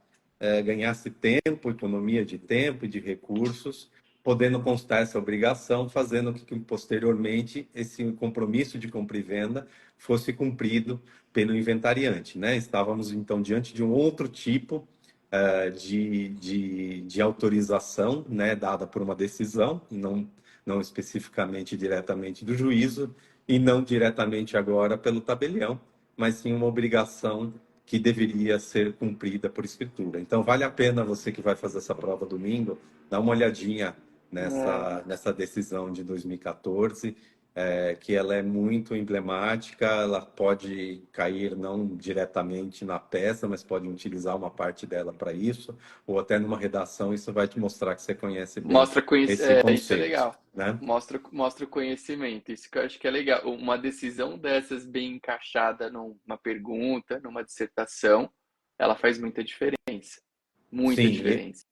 ganhasse tempo, economia de tempo e de recursos, podendo constar essa obrigação, fazendo com que posteriormente esse compromisso de compra e venda fosse cumprido pelo inventariante, né? Estávamos então diante de um outro tipo de autorização, né, dada por uma decisão, não especificamente diretamente do juízo e não diretamente agora pelo tabelião, mas sim uma obrigação que deveria ser cumprida por escritura. Então, vale a pena você que vai fazer essa prova domingo, dar uma olhadinha nessa decisão de 2014, que ela é muito emblemática, ela pode cair não diretamente na peça, mas pode utilizar uma parte dela para isso, ou até numa redação, isso vai te mostrar que você conhece bem esse conceito. Isso é legal. Né? Mostra o conhecimento. Isso que eu acho que é legal. Uma decisão dessas bem encaixada numa pergunta, numa dissertação, ela faz muita diferença. Muita Sim, diferença.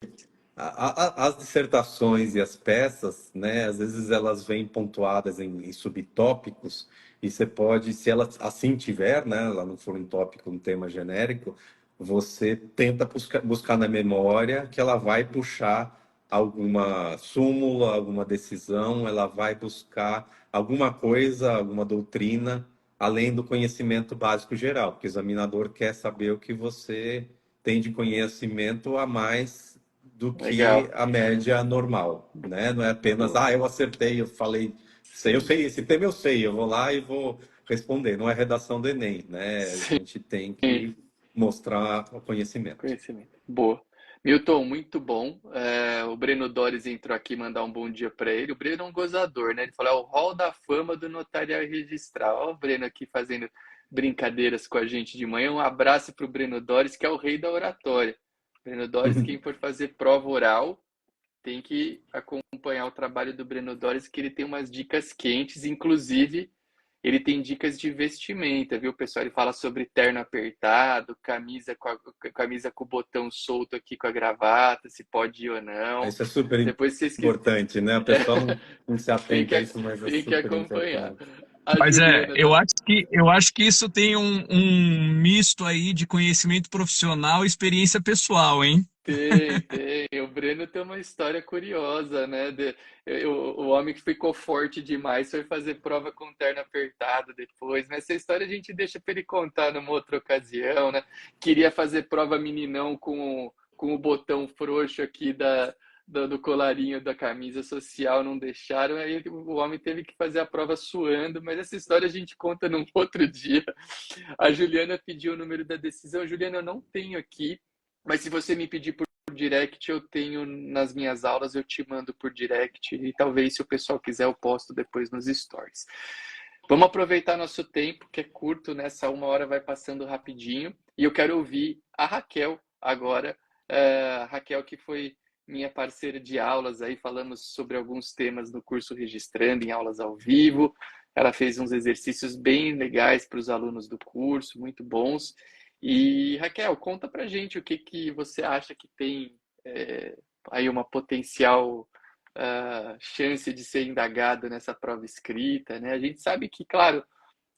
As dissertações e as peças, né, às vezes elas vêm pontuadas em subtópicos, e você pode, se ela assim tiver, né, ela não for um tópico, um tema genérico, você tenta buscar na memória que ela vai puxar alguma súmula, alguma decisão, ela vai buscar alguma coisa, alguma doutrina, além do conhecimento básico geral, porque o examinador quer saber o que você tem de conhecimento a mais do que Legal. a média normal, né? Não é apenas, eu acertei, eu falei, eu sei, esse tema eu sei, eu vou lá e vou responder. Não é redação do Enem, né? A gente tem que mostrar o conhecimento. Boa. Milton, muito bom. O Breno Dores entrou aqui mandar um bom dia para ele. O Breno é um gozador, né? Ele falou, é o hall da fama do notarial registral. Olha o Breno aqui fazendo brincadeiras com a gente de manhã. Um abraço para o Breno Dores, que é o rei da oratória. Breno Dores, quem for fazer prova oral, tem que acompanhar o trabalho do Breno Dores, que ele tem umas dicas quentes, inclusive ele tem dicas de vestimenta, viu, pessoal? Ele fala sobre terno apertado, camisa com o botão solto aqui com a gravata, se pode ir ou não. Isso é super Depois vocês importante, né? A pessoa não se atenta a isso, mas é tem que super acompanhar. importante. Mas Juliana, eu acho que isso tem um misto aí de conhecimento profissional e experiência pessoal, hein? Tem. O Breno tem uma história curiosa, né? O homem que ficou forte demais foi fazer prova com terno apertado depois. Mas essa história a gente deixa para ele contar numa outra ocasião, né? Queria fazer prova meninão com o botão frouxo aqui do colarinho da camisa social, não deixaram, aí o homem teve que fazer a prova suando, mas essa história a gente conta num outro dia. A Juliana pediu o número da decisão. Juliana, eu não tenho aqui, mas se você me pedir por direct, eu tenho nas minhas aulas, eu te mando por direct, e talvez se o pessoal quiser eu posto depois nos stories. Vamos aproveitar nosso tempo, que é curto, né? Essa 1 hora vai passando rapidinho, e eu quero ouvir a Raquel agora. Raquel, que foi minha parceira de aulas, aí falamos sobre alguns temas do curso Registrando em aulas ao vivo. Ela fez uns exercícios bem legais para os alunos do curso, muito bons. E Raquel, conta pra gente o que você acha que tem aí uma potencial chance de ser indagado nessa prova escrita, né? A gente sabe que, claro,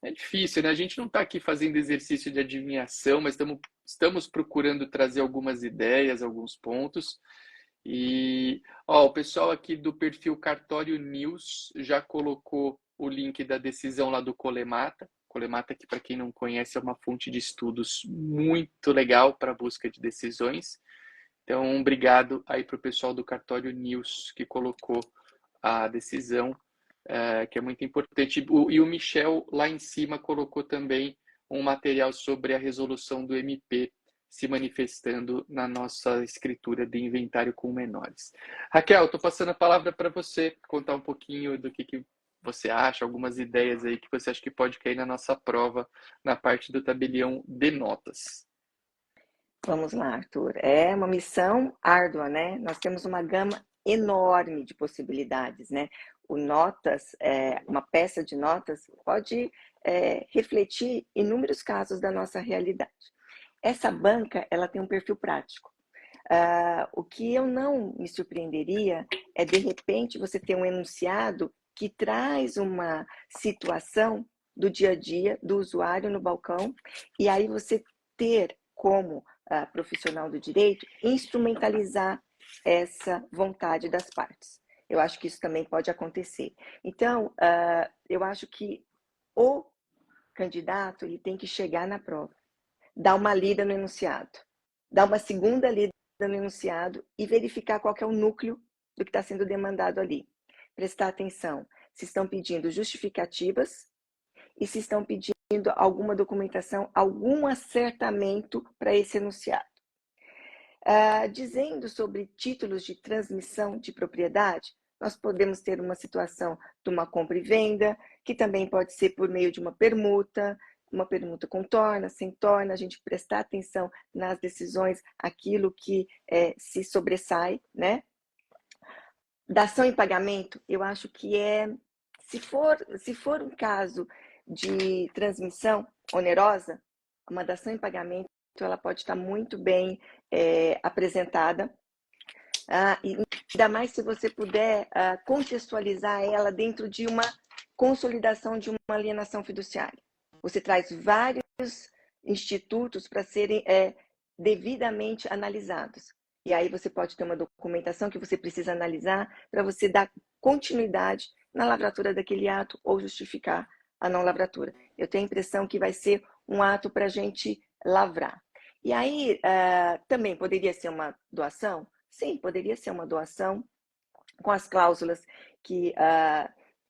é difícil, né? A gente não está aqui fazendo exercício de adivinhação, mas estamos procurando trazer algumas ideias, alguns pontos. E o pessoal aqui do perfil Cartório News já colocou o link da decisão lá do Colemata. Colemata, que para quem não conhece, é uma fonte de estudos muito legal para a busca de decisões. Então, obrigado aí para o pessoal do Cartório News que colocou a decisão, que é muito importante. E o Michel, lá em cima, colocou também um material sobre a resolução do MP se manifestando na nossa escritura de inventário com menores. Raquel, estou passando a palavra para você contar um pouquinho do que você acha, algumas ideias aí que você acha que pode cair na nossa prova, na parte do tabelião de notas. Vamos lá, Arthur. É uma missão árdua, né? Nós temos uma gama enorme de possibilidades, né? O notas, uma peça de notas pode refletir inúmeros casos da nossa realidade. Essa banca, ela tem um perfil prático. O que eu não me surpreenderia é, de repente, você ter um enunciado que traz uma situação do dia a dia do usuário no balcão, e aí você ter como profissional do direito instrumentalizar essa vontade das partes. Eu acho que isso também pode acontecer. Então, eu acho que o candidato ele tem que chegar na prova, dar uma lida no enunciado, dar uma segunda lida no enunciado e verificar qual que é o núcleo do que está sendo demandado ali. Prestar atenção se estão pedindo justificativas e se estão pedindo alguma documentação, algum acertamento para esse enunciado. Dizendo sobre títulos de transmissão de propriedade, nós podemos ter uma situação de uma compra e venda, que também pode ser por meio de uma permuta com torna, sem torna, a gente prestar atenção nas decisões, aquilo que se sobressai, né? Dação em pagamento, eu acho que se for um caso de transmissão onerosa, uma dação em pagamento ela pode estar muito bem apresentada, e ainda mais se você puder contextualizar ela dentro de uma consolidação de uma alienação fiduciária. Você traz vários institutos para serem devidamente analisados. E aí você pode ter uma documentação que você precisa analisar para você dar continuidade na lavratura daquele ato ou justificar a não lavratura. Eu tenho a impressão que vai ser um ato para a gente lavrar. E aí, também poderia ser uma doação? Sim, poderia ser uma doação com as cláusulas que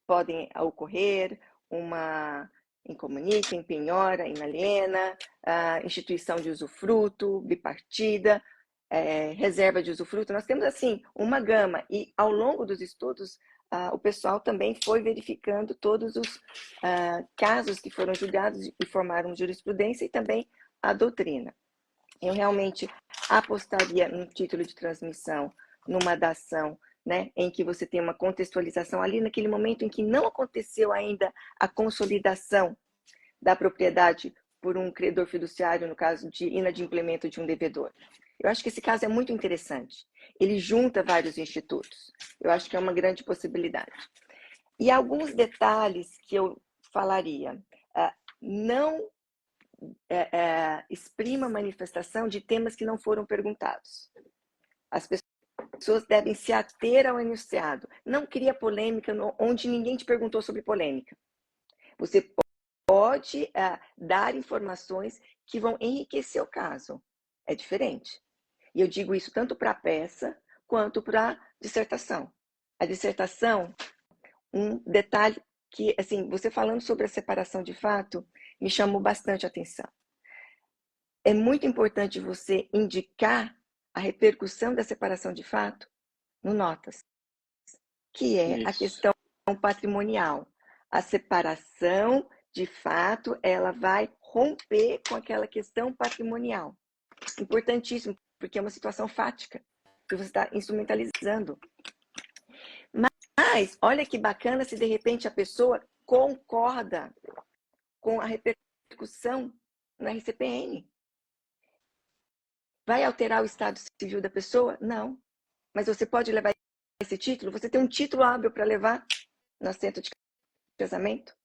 podem ocorrer, uma incomunica, empenhora, inaliena, instituição de usufruto, bipartida, reserva de usufruto. Nós temos, assim, uma gama. E, ao longo dos estudos, o pessoal também foi verificando todos os casos que foram julgados e formaram jurisprudência e também a doutrina. Eu realmente apostaria no título de transmissão, numa dação, né, em que você tem uma contextualização ali naquele momento em que não aconteceu ainda a consolidação da propriedade por um credor fiduciário, no caso de inadimplemento de um devedor. Eu acho que esse caso é muito interessante. Ele junta vários institutos. Eu acho que é uma grande possibilidade. E alguns detalhes que eu falaria. Não exprima manifestação de temas que não foram perguntados. As pessoas devem se ater ao enunciado. Não cria polêmica onde ninguém te perguntou sobre polêmica. Você pode dar informações que vão enriquecer o caso. É diferente. E eu digo isso tanto para a peça quanto para a dissertação. A dissertação, um detalhe que, assim, você falando sobre a separação de fato, me chamou bastante a atenção. É muito importante você indicar a repercussão da separação de fato no notas, que é a questão patrimonial. A separação, de fato, ela vai romper com aquela questão patrimonial. Importantíssimo, porque é uma situação fática, que você está instrumentalizando. Mas, olha que bacana se de repente a pessoa concorda com a repercussão no RCPN. Vai alterar o estado civil da pessoa? Não. Mas você pode levar esse título, você tem um título hábil para levar no assento de casamento,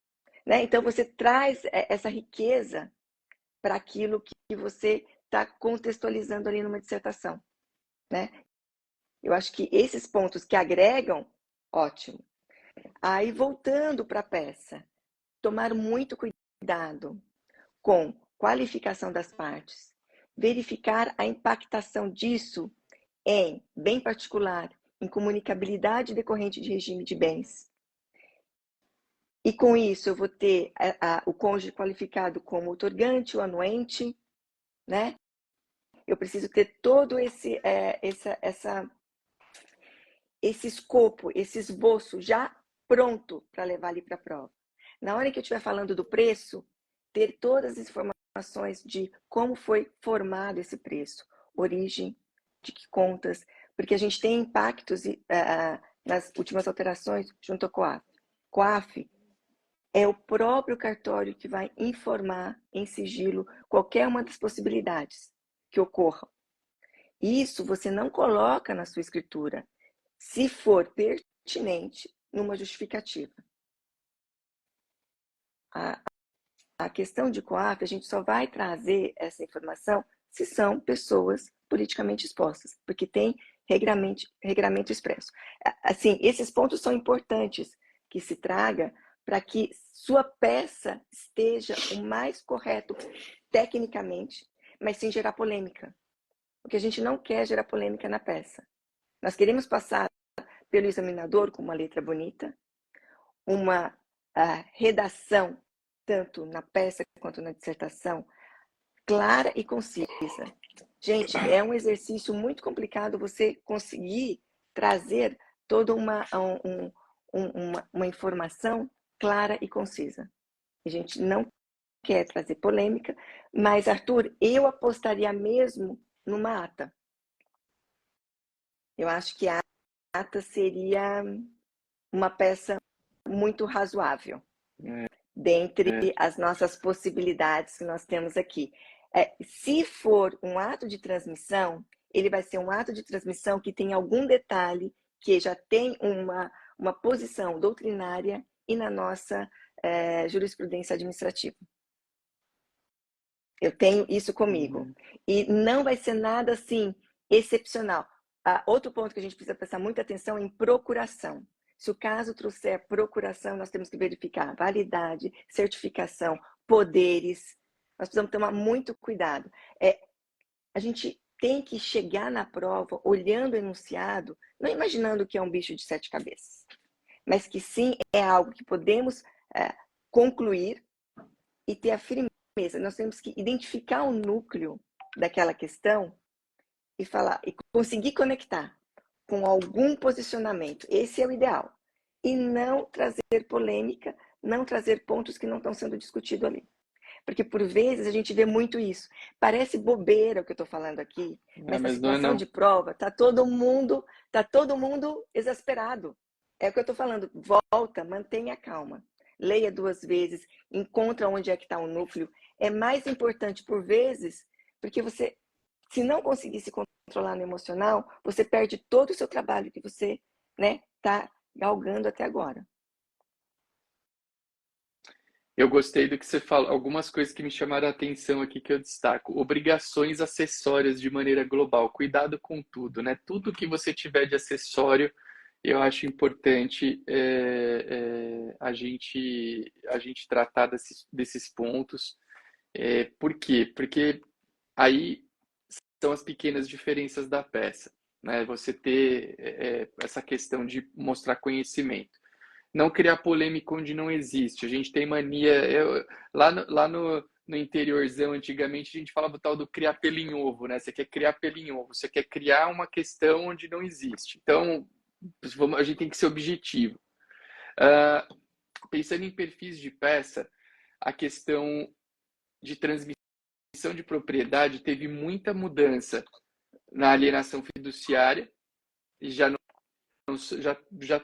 né? Então você traz essa riqueza para aquilo que você está contextualizando ali numa dissertação, né? Eu acho que esses pontos que agregam, ótimo. Aí voltando para a peça, tomar muito cuidado com qualificação das partes, verificar a impactação disso em bem particular, em comunicabilidade decorrente de regime de bens. E com isso eu vou ter o cônjuge qualificado como outorgante, o anuente, né? Eu preciso ter todo esse escopo, esse esboço já pronto para levar ali para a prova. Na hora que eu estiver falando do preço, ter todas as informações de como foi formado esse preço, origem, de que contas, porque a gente tem impactos nas últimas alterações junto ao COAF. COAF é o próprio cartório que vai informar em sigilo qualquer uma das possibilidades que ocorram. Isso você não coloca na sua escritura, se for pertinente numa justificativa. A questão de COAF, a gente só vai trazer essa informação se são pessoas politicamente expostas, porque tem regramento expresso. Assim, esses pontos são importantes que se traga para que sua peça esteja o mais correto tecnicamente, mas sem gerar polêmica. Porque a gente não quer gerar polêmica na peça. Nós queremos passar pelo examinador com uma letra bonita, uma redação, tanto na peça quanto na dissertação, clara e concisa. Gente, é um exercício muito complicado você conseguir trazer toda uma informação clara e concisa. A gente não quer trazer polêmica, mas, Arthur, eu apostaria mesmo numa ata. Eu acho que a ata seria uma peça muito razoável, dentre as nossas possibilidades que nós temos aqui. Se for um ato de transmissão, ele vai ser um ato de transmissão que tem algum detalhe que já tem uma posição doutrinária e na nossa jurisprudência administrativa. Eu tenho isso comigo. E não vai ser nada assim excepcional. Outro ponto que a gente precisa prestar muita atenção é em procuração. Se o caso trouxer procuração, nós temos que verificar validade, certificação, poderes. Nós precisamos tomar muito cuidado. A gente tem que chegar na prova olhando o enunciado, não imaginando que é um bicho de 7 cabeças, mas que sim é algo que podemos concluir e ter a firmeza. Nós temos que identificar o núcleo daquela questão e falar, e conseguir conectar com algum posicionamento. Esse é o ideal. E não trazer polêmica, não trazer pontos que não estão sendo discutidos ali. Porque, por vezes, a gente vê muito isso. Parece bobeira o que eu estou falando aqui, mas na situação de prova, está todo mundo exasperado. É o que eu estou falando. Volta, mantenha a calma. Leia 2 vezes, encontra onde é que está o núcleo. É mais importante, por vezes, porque você, se não conseguir se controlar no emocional, você perde todo o seu trabalho que você está galgando até agora. Eu gostei do que você falou, algumas coisas que me chamaram a atenção aqui que eu destaco. Obrigações acessórias de maneira global. Cuidado com tudo, né? Tudo que você tiver de acessório, eu acho importante a gente tratar desses pontos. Por quê? Porque aí são as pequenas diferenças da peça. né? Você ter essa questão de mostrar conhecimento. Não criar polêmica onde não existe. A gente tem mania. Lá no interiorzão, antigamente, a gente falava o tal do criar pelo em ovo, né? Você quer criar pelo em ovo, você quer criar uma questão onde não existe. Então, a gente tem que ser objetivo. Pensando em perfis de peça, a questão de transmissão de propriedade teve muita mudança na alienação fiduciária, e já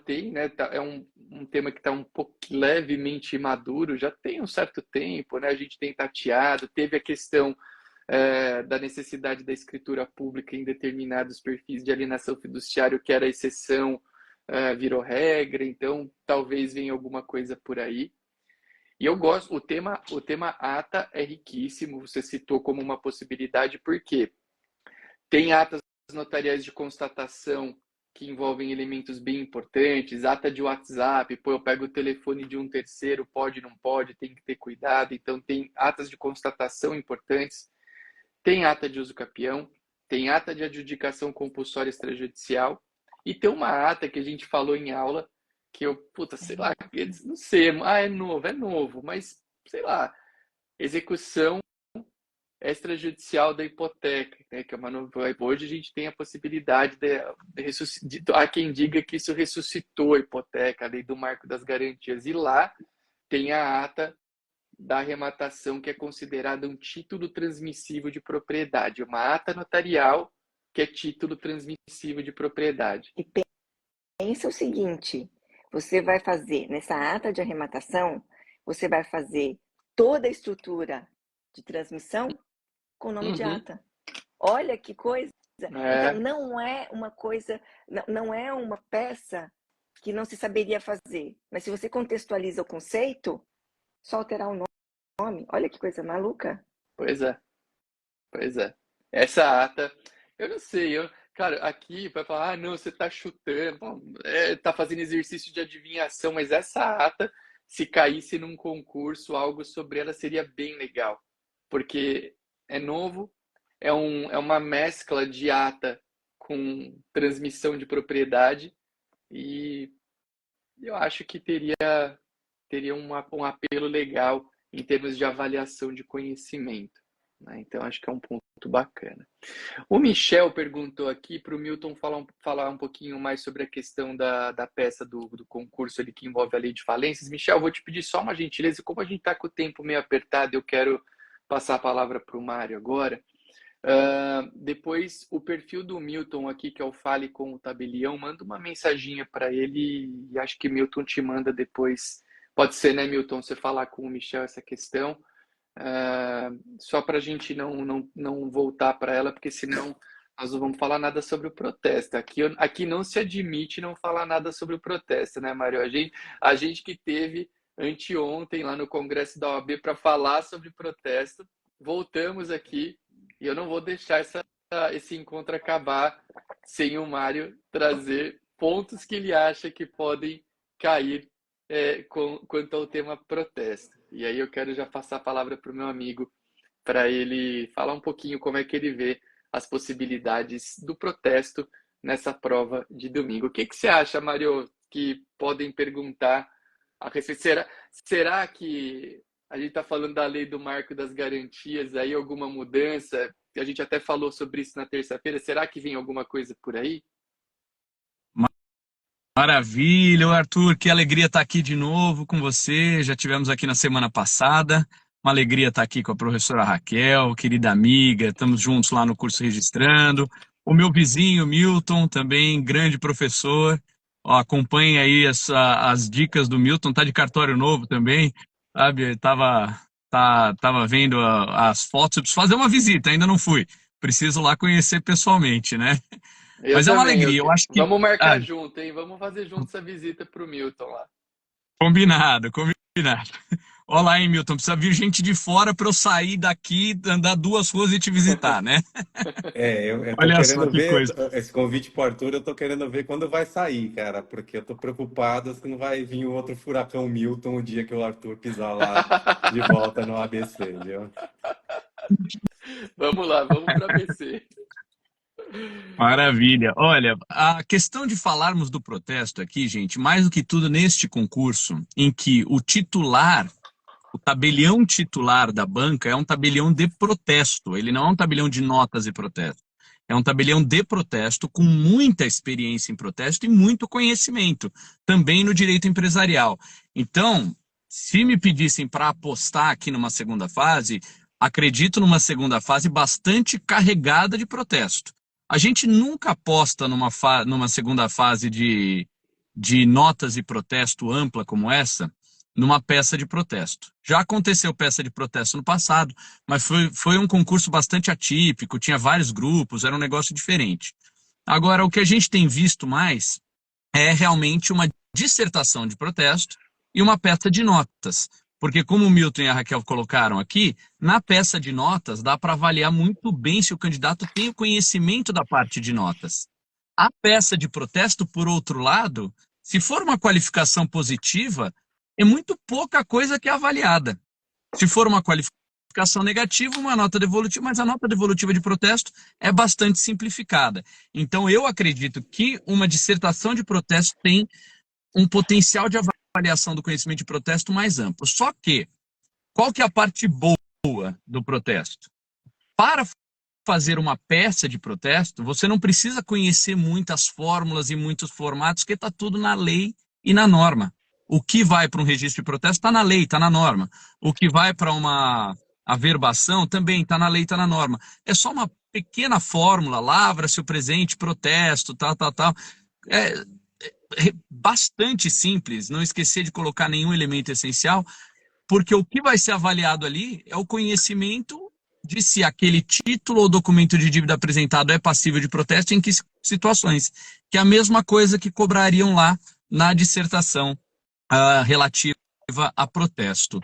tem, né? É um tema que está um pouco levemente maduro, já tem um certo tempo, né? A gente tem tateado, teve a questão da necessidade da escritura pública em determinados perfis de alienação fiduciária, que era exceção, virou regra, então talvez venha alguma coisa por aí. E eu gosto, o tema ata é riquíssimo, você citou como uma possibilidade, porque tem atas notariais de constatação que envolvem elementos bem importantes, ata de WhatsApp, pô, eu pego o telefone de um terceiro, pode, não pode, tem que ter cuidado, então tem atas de constatação importantes, tem ata de uso capião, tem ata de adjudicação compulsória extrajudicial, e tem uma ata que a gente falou em aula, que eu, sei lá, não sei, é novo, mas, sei lá, execução extrajudicial da hipoteca, né, que é uma novidade. Hoje a gente tem a possibilidade há quem diga que isso ressuscitou a hipoteca, a lei do marco das garantias, e lá tem a ata da arrematação, que é considerada um título transmissível de propriedade, uma ata notarial que é título transmissível de propriedade. E pensa o seguinte, você vai fazer, nessa ata de arrematação, você vai fazer toda a estrutura de transmissão com o nome de ata. Olha que coisa! Então, não é uma coisa, não é uma peça que não se saberia fazer. Mas se você contextualiza o conceito, só alterar o nome. Olha que coisa maluca. Pois é. Essa ata, eu não sei, cara, aqui vai falar, não, você tá chutando, tá fazendo exercício de adivinhação, mas essa ata, se caísse num concurso, algo sobre ela seria bem legal, porque é novo, é uma mescla de ata com transmissão de propriedade, e eu acho que teria um apelo legal em termos de avaliação de conhecimento, né? Então, acho que é um ponto bacana. O Michel perguntou aqui para o Milton falar um pouquinho mais sobre a questão da peça do concurso ali que envolve a lei de falências. Michel, vou te pedir só uma gentileza, como a gente está com o tempo meio apertado, eu quero passar a palavra para o Mário agora. Depois, o perfil do Milton aqui, que é o Fale com o Tabelião, manda uma mensaginha para ele, e acho que Milton te manda depois. Pode ser, né, Milton, você falar com o Michel essa questão, só para a gente não voltar para ela, porque senão nós não vamos falar nada sobre o protesto. Aqui não se admite não falar nada sobre o protesto, né, Mário? A gente que teve anteontem lá no Congresso da OAB para falar sobre protesto, voltamos aqui, e eu não vou deixar esse encontro acabar sem o Mário trazer pontos que ele acha que podem cair quanto ao tema protesto. E aí eu quero já passar a palavra para o meu amigo, para ele falar um pouquinho como é que ele vê as possibilidades do protesto nessa prova de domingo. O que você acha, Mário, que podem perguntar a respeito? Será que a gente está falando da lei do marco das garantias, aí alguma mudança? A gente até falou sobre isso na terça-feira. Será que vem alguma coisa por aí? Maravilha, Arthur, que alegria estar aqui de novo com você. Já tivemos aqui na semana passada. Uma alegria estar aqui com a professora Raquel, querida amiga. Estamos juntos lá no curso registrando. O meu vizinho, Milton, também grande professor. Acompanhe aí as dicas do Milton. Está de cartório novo também, sabe? Tava vendo as fotos. Eu preciso fazer uma visita, ainda não fui. Preciso lá conhecer pessoalá, né? Mas também, é uma alegria. Eu acho que vamos marcar junto, hein? Vamos fazer junto essa visita para o Milton lá. Combinado. Olha lá, hein, Milton, precisa vir gente de fora para eu sair daqui, andar 2 ruas e te visitar, né? Eu tô Olha só querendo que ver coisa. esse convite pro Arthur, eu tô querendo ver quando vai sair, cara, porque eu tô preocupado se não vai vir outro furacão Milton o dia que o Arthur pisar lá de volta no ABC, viu? Vamos lá, vamos para ABC. Maravilha. Olha, a questão de falarmos do protesto aqui, gente, mais do que tudo neste concurso, em que o titular, o tabelião titular da banca é um tabelião de protesto, ele não é um tabelião de notas e protesto. É um tabelião de protesto com muita experiência em protesto e muito conhecimento, também no direito empresarial. Então, se me pedissem para apostar aqui numa segunda fase, acredito numa segunda fase bastante carregada de protesto. A gente nunca aposta numa segunda fase de notas e protesto ampla como essa, numa peça de protesto. Já aconteceu peça de protesto no passado, mas foi um concurso bastante atípico, tinha vários grupos, era um negócio diferente. Agora, o que a gente tem visto mais é realmente uma dissertação de protesto e uma peça de notas. Porque, como o Milton e a Raquel colocaram aqui, na peça de notas dá para avaliar muito bem se o candidato tem o conhecimento da parte de notas. A peça de protesto, por outro lado, se for uma qualificação positiva, é muito pouca coisa que é avaliada. Se for uma qualificação negativa, uma nota devolutiva, mas a nota devolutiva de protesto é bastante simplificada. Então, eu acredito que uma dissertação de protesto tem um potencial de avaliação do conhecimento de protesto mais amplo. Só que, qual que é a parte boa do protesto? Para fazer uma peça de protesto, você não precisa conhecer muitas fórmulas e muitos formatos, porque está tudo na lei e na norma. O que vai para um registro de protesto está na lei, está na norma. O que vai para uma averbação também está na lei, está na norma. É só uma pequena fórmula, lavra-se o presente, protesto, tal. É bastante simples, não esquecer de colocar nenhum elemento essencial, porque o que vai ser avaliado ali é o conhecimento de se aquele título ou documento de dívida apresentado é passível de protesto, em que situações. Que é a mesma coisa que cobrariam lá na dissertação relativa a protesto.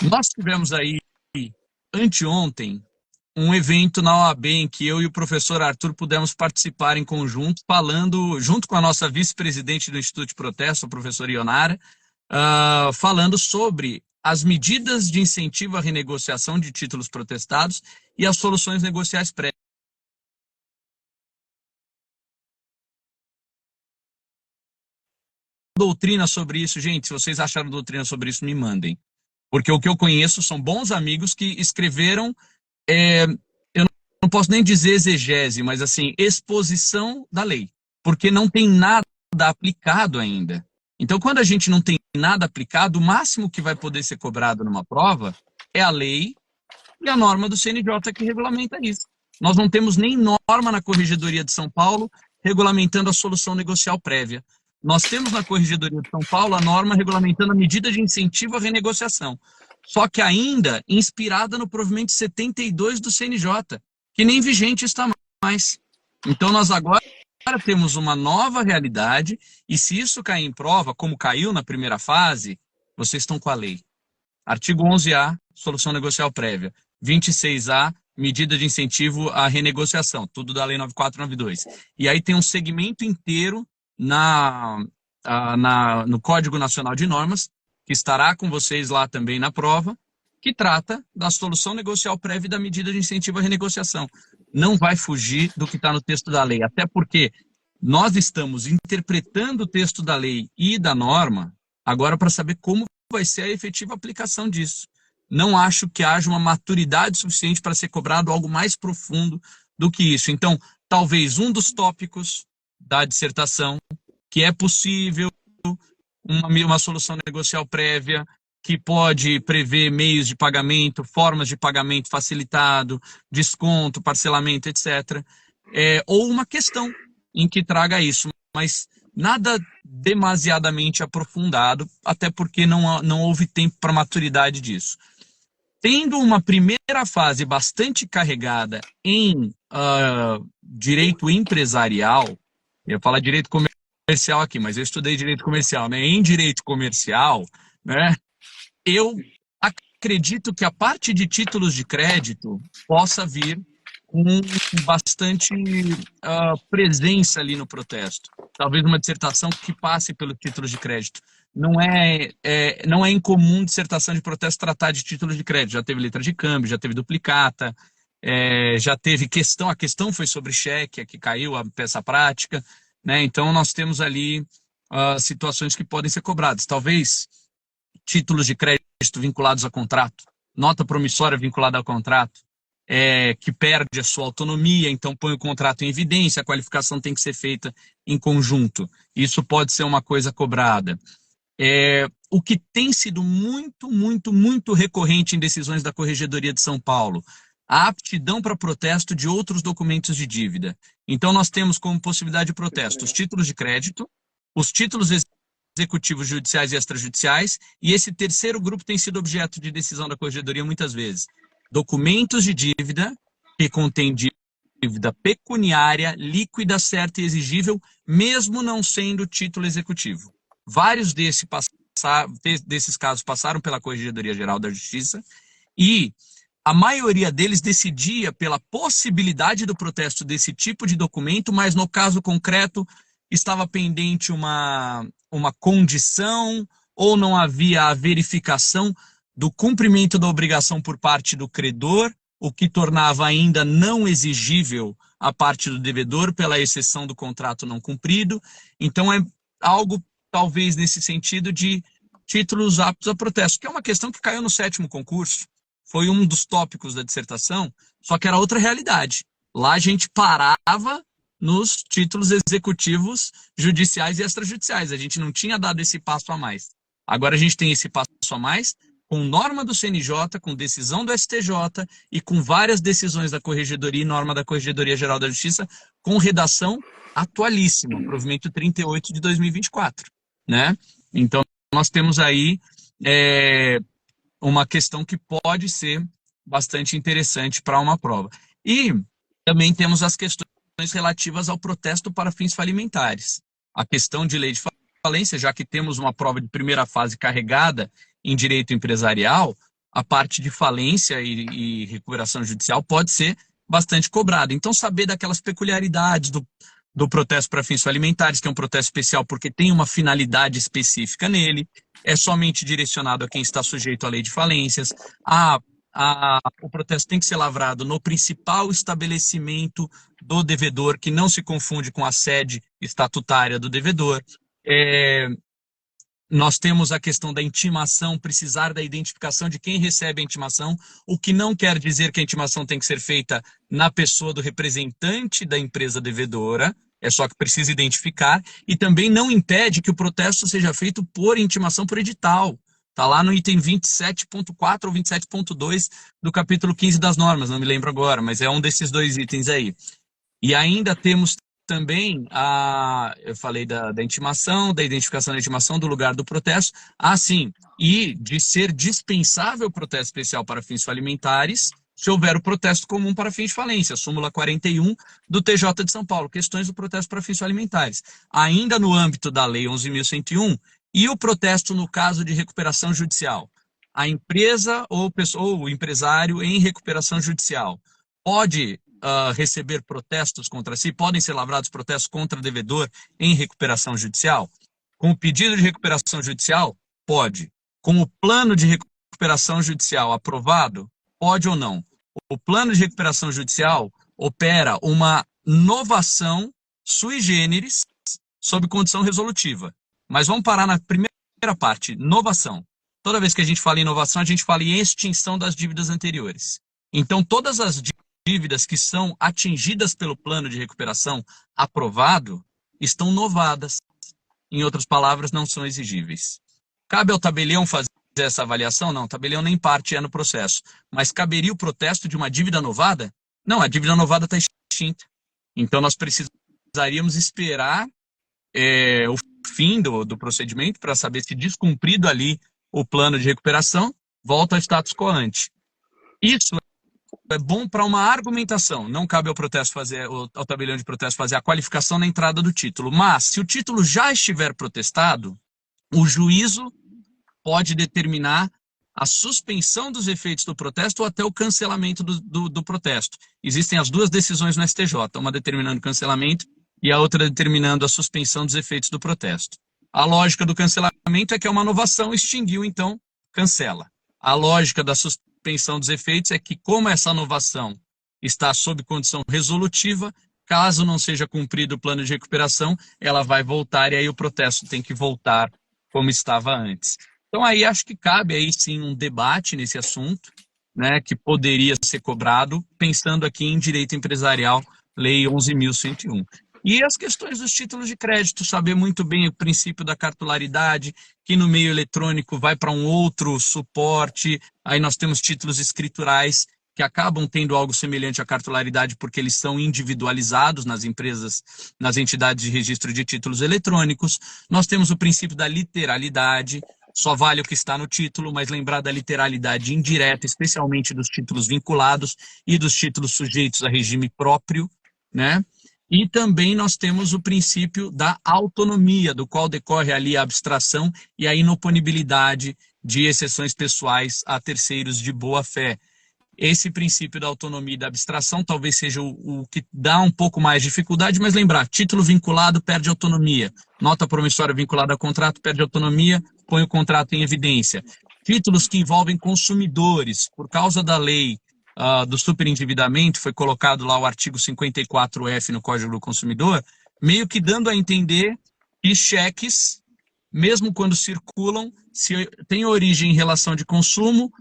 Nós tivemos aí, anteontem, um evento na OAB em que eu e o professor Arthur pudemos participar em conjunto, falando, junto com a nossa vice-presidente do Instituto de Protesto, a professora Ionara, falando sobre as medidas de incentivo à renegociação de títulos protestados e as soluções negociais prévias. Doutrina sobre isso, gente, se vocês acharam doutrina sobre isso, me mandem. Porque o que eu conheço são bons amigos que escreveram, eu não posso nem dizer exegese, mas assim, exposição da lei. Porque não tem nada aplicado ainda. Então, quando a gente não tem nada aplicado, o máximo que vai poder ser cobrado numa prova é a lei e a norma do CNJ que regulamenta isso. Nós não temos nem norma na Corregedoria de São Paulo regulamentando a solução negocial prévia. Nós temos na Corregedoria de São Paulo a norma regulamentando a medida de incentivo à renegociação. Só que ainda inspirada no provimento 72 do CNJ, que nem vigente está mais. Então nós agora temos uma nova realidade e se isso cair em prova, como caiu na primeira fase, vocês estão com a lei. Artigo 11A, solução negocial prévia. 26A, medida de incentivo à renegociação. Tudo da Lei 9492. E aí tem um segmento inteiro no Código Nacional de Normas, que estará com vocês lá também na prova, que trata da solução negocial prévia e da medida de incentivo à renegociação. Não vai fugir do que está no texto da lei, até porque nós estamos interpretando o texto da lei e da norma agora para saber como vai ser a efetiva aplicação disso. Não acho que haja uma maturidade suficiente para ser cobrado algo mais profundo do que isso. Então, talvez um dos tópicos da dissertação, que é possível uma solução negocial prévia, que pode prever meios de pagamento, formas de pagamento facilitado, desconto, parcelamento, etc. Ou uma questão em que traga isso, mas nada demasiadamente aprofundado, até porque não houve tempo para maturidade disso. Tendo uma primeira fase bastante carregada em direito empresarial, eu ia falar direito comercial aqui, mas eu estudei direito comercial, né? Em direito comercial, né? Eu acredito que a parte de títulos de crédito possa vir com bastante presença ali no protesto. Talvez uma dissertação que passe pelos títulos de crédito. Não é incomum dissertação de protesto tratar de títulos de crédito. Já teve letra de câmbio, já teve duplicata, já teve questão, a questão foi sobre cheque, que caiu a peça prática, né? Então nós temos ali situações que podem ser cobradas. Talvez títulos de crédito vinculados a contrato, nota promissória vinculada ao contrato, que perde a sua autonomia, então põe o contrato em evidência, a qualificação tem que ser feita em conjunto. Isso pode ser uma coisa cobrada. O que tem sido muito, muito, muito recorrente em decisões da Corregedoria de São Paulo, a aptidão para protesto de outros documentos de dívida. Então, nós temos como possibilidade de protesto os títulos de crédito, os títulos executivos judiciais e extrajudiciais, e esse terceiro grupo tem sido objeto de decisão da Corregedoria muitas vezes. Documentos de dívida que contêm dívida pecuniária, líquida, certa e exigível, mesmo não sendo título executivo. Vários desses casos passaram pela Corregedoria Geral da Justiça e a maioria deles decidia pela possibilidade do protesto desse tipo de documento, mas no caso concreto estava pendente uma condição ou não havia a verificação do cumprimento da obrigação por parte do credor, o que tornava ainda não exigível a parte do devedor pela exceção do contrato não cumprido. Então é algo talvez nesse sentido de títulos aptos a protesto, que é uma questão que caiu no 7º concurso, foi um dos tópicos da dissertação, só que era outra realidade. Lá a gente parava nos títulos executivos judiciais e extrajudiciais, a gente não tinha dado esse passo a mais. Agora a gente tem esse passo a mais com norma do CNJ, com decisão do STJ e com várias decisões da Corregedoria e norma da Corregedoria Geral da Justiça, com redação atualíssima, provimento 38 de 2024. Né? Então, nós temos aí uma questão que pode ser bastante interessante para uma prova. E também temos as questões relativas ao protesto para fins falimentares. A questão de lei de falência, já que temos uma prova de primeira fase carregada em direito empresarial, a parte de falência e recuperação judicial pode ser bastante cobrada. Então, saber daquelas peculiaridades do protesto para fins falimentares, que é um protesto especial porque tem uma finalidade específica nele, é somente direcionado a quem está sujeito à lei de falências, o protesto tem que ser lavrado no principal estabelecimento do devedor, que não se confunde com a sede estatutária do devedor. Nós temos a questão da intimação, precisar da identificação de quem recebe a intimação, o que não quer dizer que a intimação tem que ser feita na pessoa do representante da empresa devedora, é só que precisa identificar, e também não impede que o protesto seja feito por intimação por edital. Está lá no item 27.4 ou 27.2 do capítulo 15 das normas, não me lembro agora, mas é um desses dois itens aí. E ainda temos também, eu falei da intimação, da identificação da intimação, do lugar do protesto, sim, e de ser dispensável o protesto especial para fins falimentares, se houver o protesto comum para fins de falência, súmula 41 do TJ de São Paulo, questões do protesto para fins falimentares. Ainda no âmbito da Lei 11.101, e o protesto no caso de recuperação judicial. A empresa ou o empresário em recuperação judicial pode receber protestos contra si, podem ser lavrados protestos contra devedor em recuperação judicial? Com o pedido de recuperação judicial? Pode. Com o plano de recuperação judicial aprovado? Pode ou não? O plano de recuperação judicial opera uma novação sui generis sob condição resolutiva. Mas vamos parar na primeira parte, novação. Toda vez que a gente fala em inovação, a gente fala em extinção das dívidas anteriores. Então, todas as dívidas que são atingidas pelo plano de recuperação aprovado estão novadas. Em outras palavras, não são exigíveis. Cabe ao tabelião fazer essa avaliação? Não, o tabelião nem parte no processo. Mas caberia o protesto de uma dívida novada? Não, a dívida novada está extinta. Então, nós precisaríamos esperar o fim do procedimento para saber se descumprido ali o plano de recuperação, volta ao status quo ante. Isso é bom para uma argumentação. Não cabe ao tabelião de protesto fazer a qualificação na entrada do título. Mas, se o título já estiver protestado, o juízo pode determinar a suspensão dos efeitos do protesto ou até o cancelamento do protesto. Existem as duas decisões no STJ, uma determinando o cancelamento e a outra determinando a suspensão dos efeitos do protesto. A lógica do cancelamento é que é uma novação, extinguiu, então cancela. A lógica da suspensão dos efeitos é que, como essa novação está sob condição resolutiva. Caso não seja cumprido o plano de recuperação, ela vai voltar e aí o protesto tem que voltar como estava antes. Então aí acho que cabe aí sim um debate nesse assunto, né, que poderia ser cobrado, pensando aqui em direito empresarial, Lei 11.101. E as questões dos títulos de crédito, saber muito bem o princípio da cartularidade, que no meio eletrônico vai para um outro suporte, aí nós temos títulos escriturais, que acabam tendo algo semelhante à cartularidade porque eles são individualizados nas empresas, nas entidades de registro de títulos eletrônicos. Nós temos o princípio da literalidade, só vale o que está no título, mas lembrar da literalidade indireta, especialmente dos títulos vinculados e dos títulos sujeitos a regime próprio, né? E também nós temos o princípio da autonomia, do qual decorre ali a abstração e a inoponibilidade de exceções pessoais a terceiros de boa-fé. Esse princípio da autonomia e da abstração talvez seja o que dá um pouco mais de dificuldade, mas lembrar, título vinculado perde autonomia, nota promissória vinculada a contrato perde autonomia, põe o contrato em evidência. Títulos que envolvem consumidores, por causa da lei do superendividamento, foi colocado lá o artigo 54F no Código do Consumidor, meio que dando a entender que cheques, mesmo quando circulam, se tem origem em relação de consumo,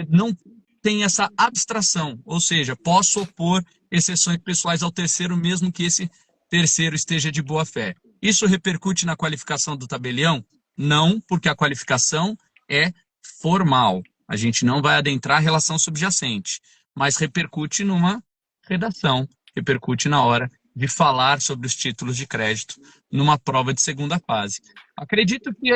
não tem essa abstração, ou seja, posso opor exceções pessoais ao terceiro, mesmo que esse terceiro esteja de boa fé. Isso repercute na qualificação do tabelião? Não, porque a qualificação é formal. A gente não vai adentrar a relação subjacente, mas repercute numa redação, repercute na hora de falar sobre os títulos de crédito numa prova de segunda fase. Acredito que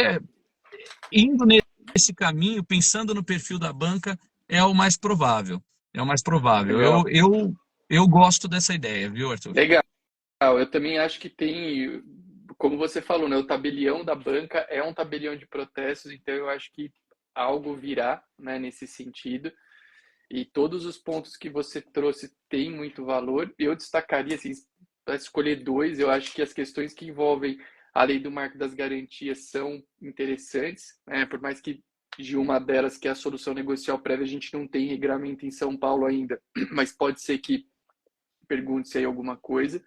indo nesse caminho, pensando no perfil da banca, é o mais provável. É o mais provável. Eu gosto dessa ideia, viu, Arthur? Legal. Eu também acho que tem, como você falou, né, o tabelião da banca é um tabelião de protestos, então eu acho que algo virá, né, nesse sentido. E todos os pontos que você trouxe têm muito valor. Eu destacaria, assim, para escolher dois, eu acho que as questões que envolvem a lei do marco das garantias são interessantes, né? Por mais que de uma delas, que é a solução negocial prévia, a gente não tem regramento em São Paulo ainda, mas pode ser que pergunte-se aí alguma coisa.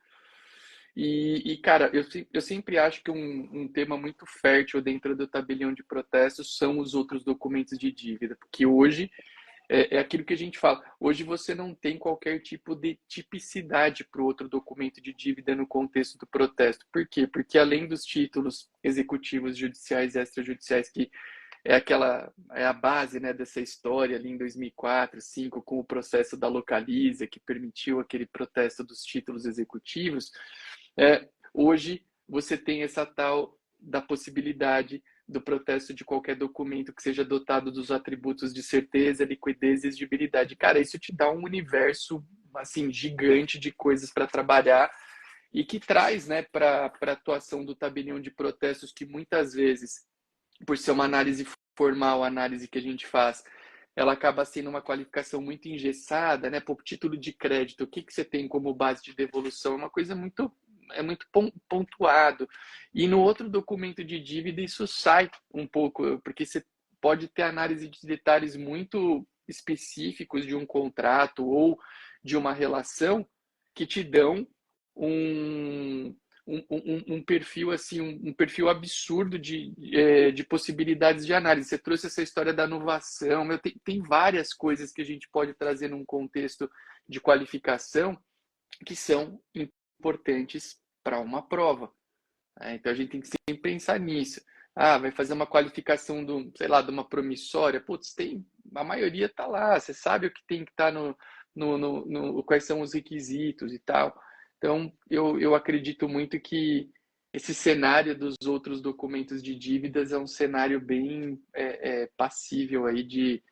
Cara, eu sempre acho que um tema muito fértil dentro do tabelião de protestos são os outros documentos de dívida, porque hoje é aquilo que a gente fala. Hoje você não tem qualquer tipo de tipicidade para o outro documento de dívida no contexto do protesto. Por quê? Porque além dos títulos executivos, judiciais e extrajudiciais, que é a base, né, dessa história ali em 2004, 2005, com o processo da Localiza, que permitiu aquele protesto dos títulos executivos, hoje você tem essa tal da possibilidade do protesto de qualquer documento que seja dotado dos atributos de certeza, liquidez e exigibilidade. Cara, isso te dá um universo assim gigante de coisas para trabalhar e que traz, né, para a atuação do tabelião de protestos, que muitas vezes, por ser uma análise formal, a análise que a gente faz, ela acaba sendo uma qualificação muito engessada, né? Por título de crédito, o que você tem como base de devolução? É uma coisa muito pontuado. E no outro documento de dívida isso sai um pouco, porque você pode ter análise de detalhes muito específicos de um contrato ou de uma relação que te dão um perfil assim, um perfil absurdo de possibilidades de análise. Você trouxe essa história da inovação, tem várias coisas que a gente pode trazer num contexto de qualificação que são importantes para uma prova. Então a gente tem que sempre pensar nisso. Vai fazer uma qualificação sei lá, de uma promissória. Putz, a maioria está lá. Você sabe o que tem que estar quais são os requisitos e tal. Então eu acredito muito que esse cenário dos outros documentos de dívidas é um cenário bem passível aí de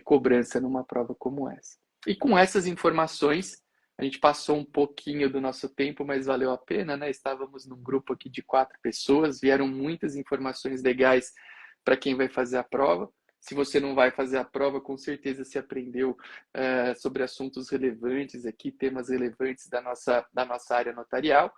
cobrança numa prova como essa. E com essas informações, a gente passou um pouquinho do nosso tempo, mas valeu a pena, né? Estávamos num grupo aqui de 4 pessoas, vieram muitas informações legais para quem vai fazer a prova. Se você não vai fazer a prova, com certeza se aprendeu sobre assuntos relevantes aqui, temas relevantes da nossa área notarial.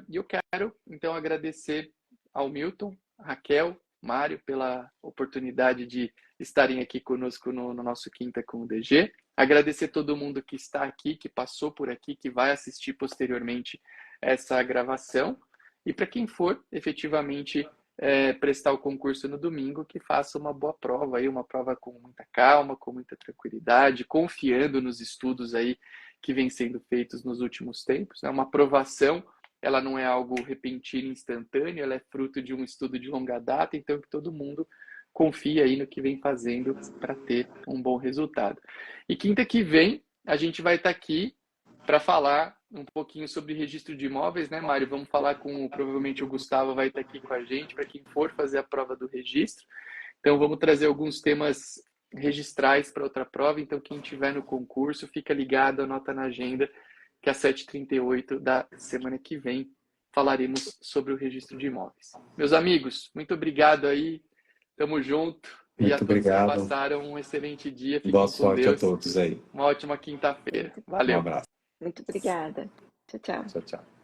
E eu quero, então, agradecer ao Milton, Raquel, Mário, pela oportunidade de estarem aqui conosco no nosso Quinta com o DG. Agradecer todo mundo que está aqui, que passou por aqui, que vai assistir posteriormente essa gravação. E para quem for efetivamente prestar o concurso no domingo, que faça uma boa prova aí, uma prova com muita calma, com muita tranquilidade, confiando nos estudos aí que vêm sendo feitos nos últimos tempos. Né? Uma aprovação, ela não é algo repentino, instantâneo, ela é fruto de um estudo de longa data, então que todo mundo confie aí no que vem fazendo para ter um bom resultado. E quinta que vem, a gente vai estar aqui para falar um pouquinho sobre registro de imóveis, né, Mário? Vamos falar provavelmente o Gustavo vai estar aqui com a gente, para quem for fazer a prova do registro. Então, vamos trazer alguns temas registrais para outra prova. Então, quem estiver no concurso, fica ligado, anota na agenda, que às 7h38 da semana que vem falaremos sobre o registro de imóveis. Meus amigos, muito obrigado aí. Tamo junto. E a todos obrigado. que passaram um excelente dia. Fiquem Boa com sorte Deus. a todos aí. Uma ótima quinta-feira. Um Valeu. abraço. Muito obrigada. Tchau, tchau. Tchau, tchau.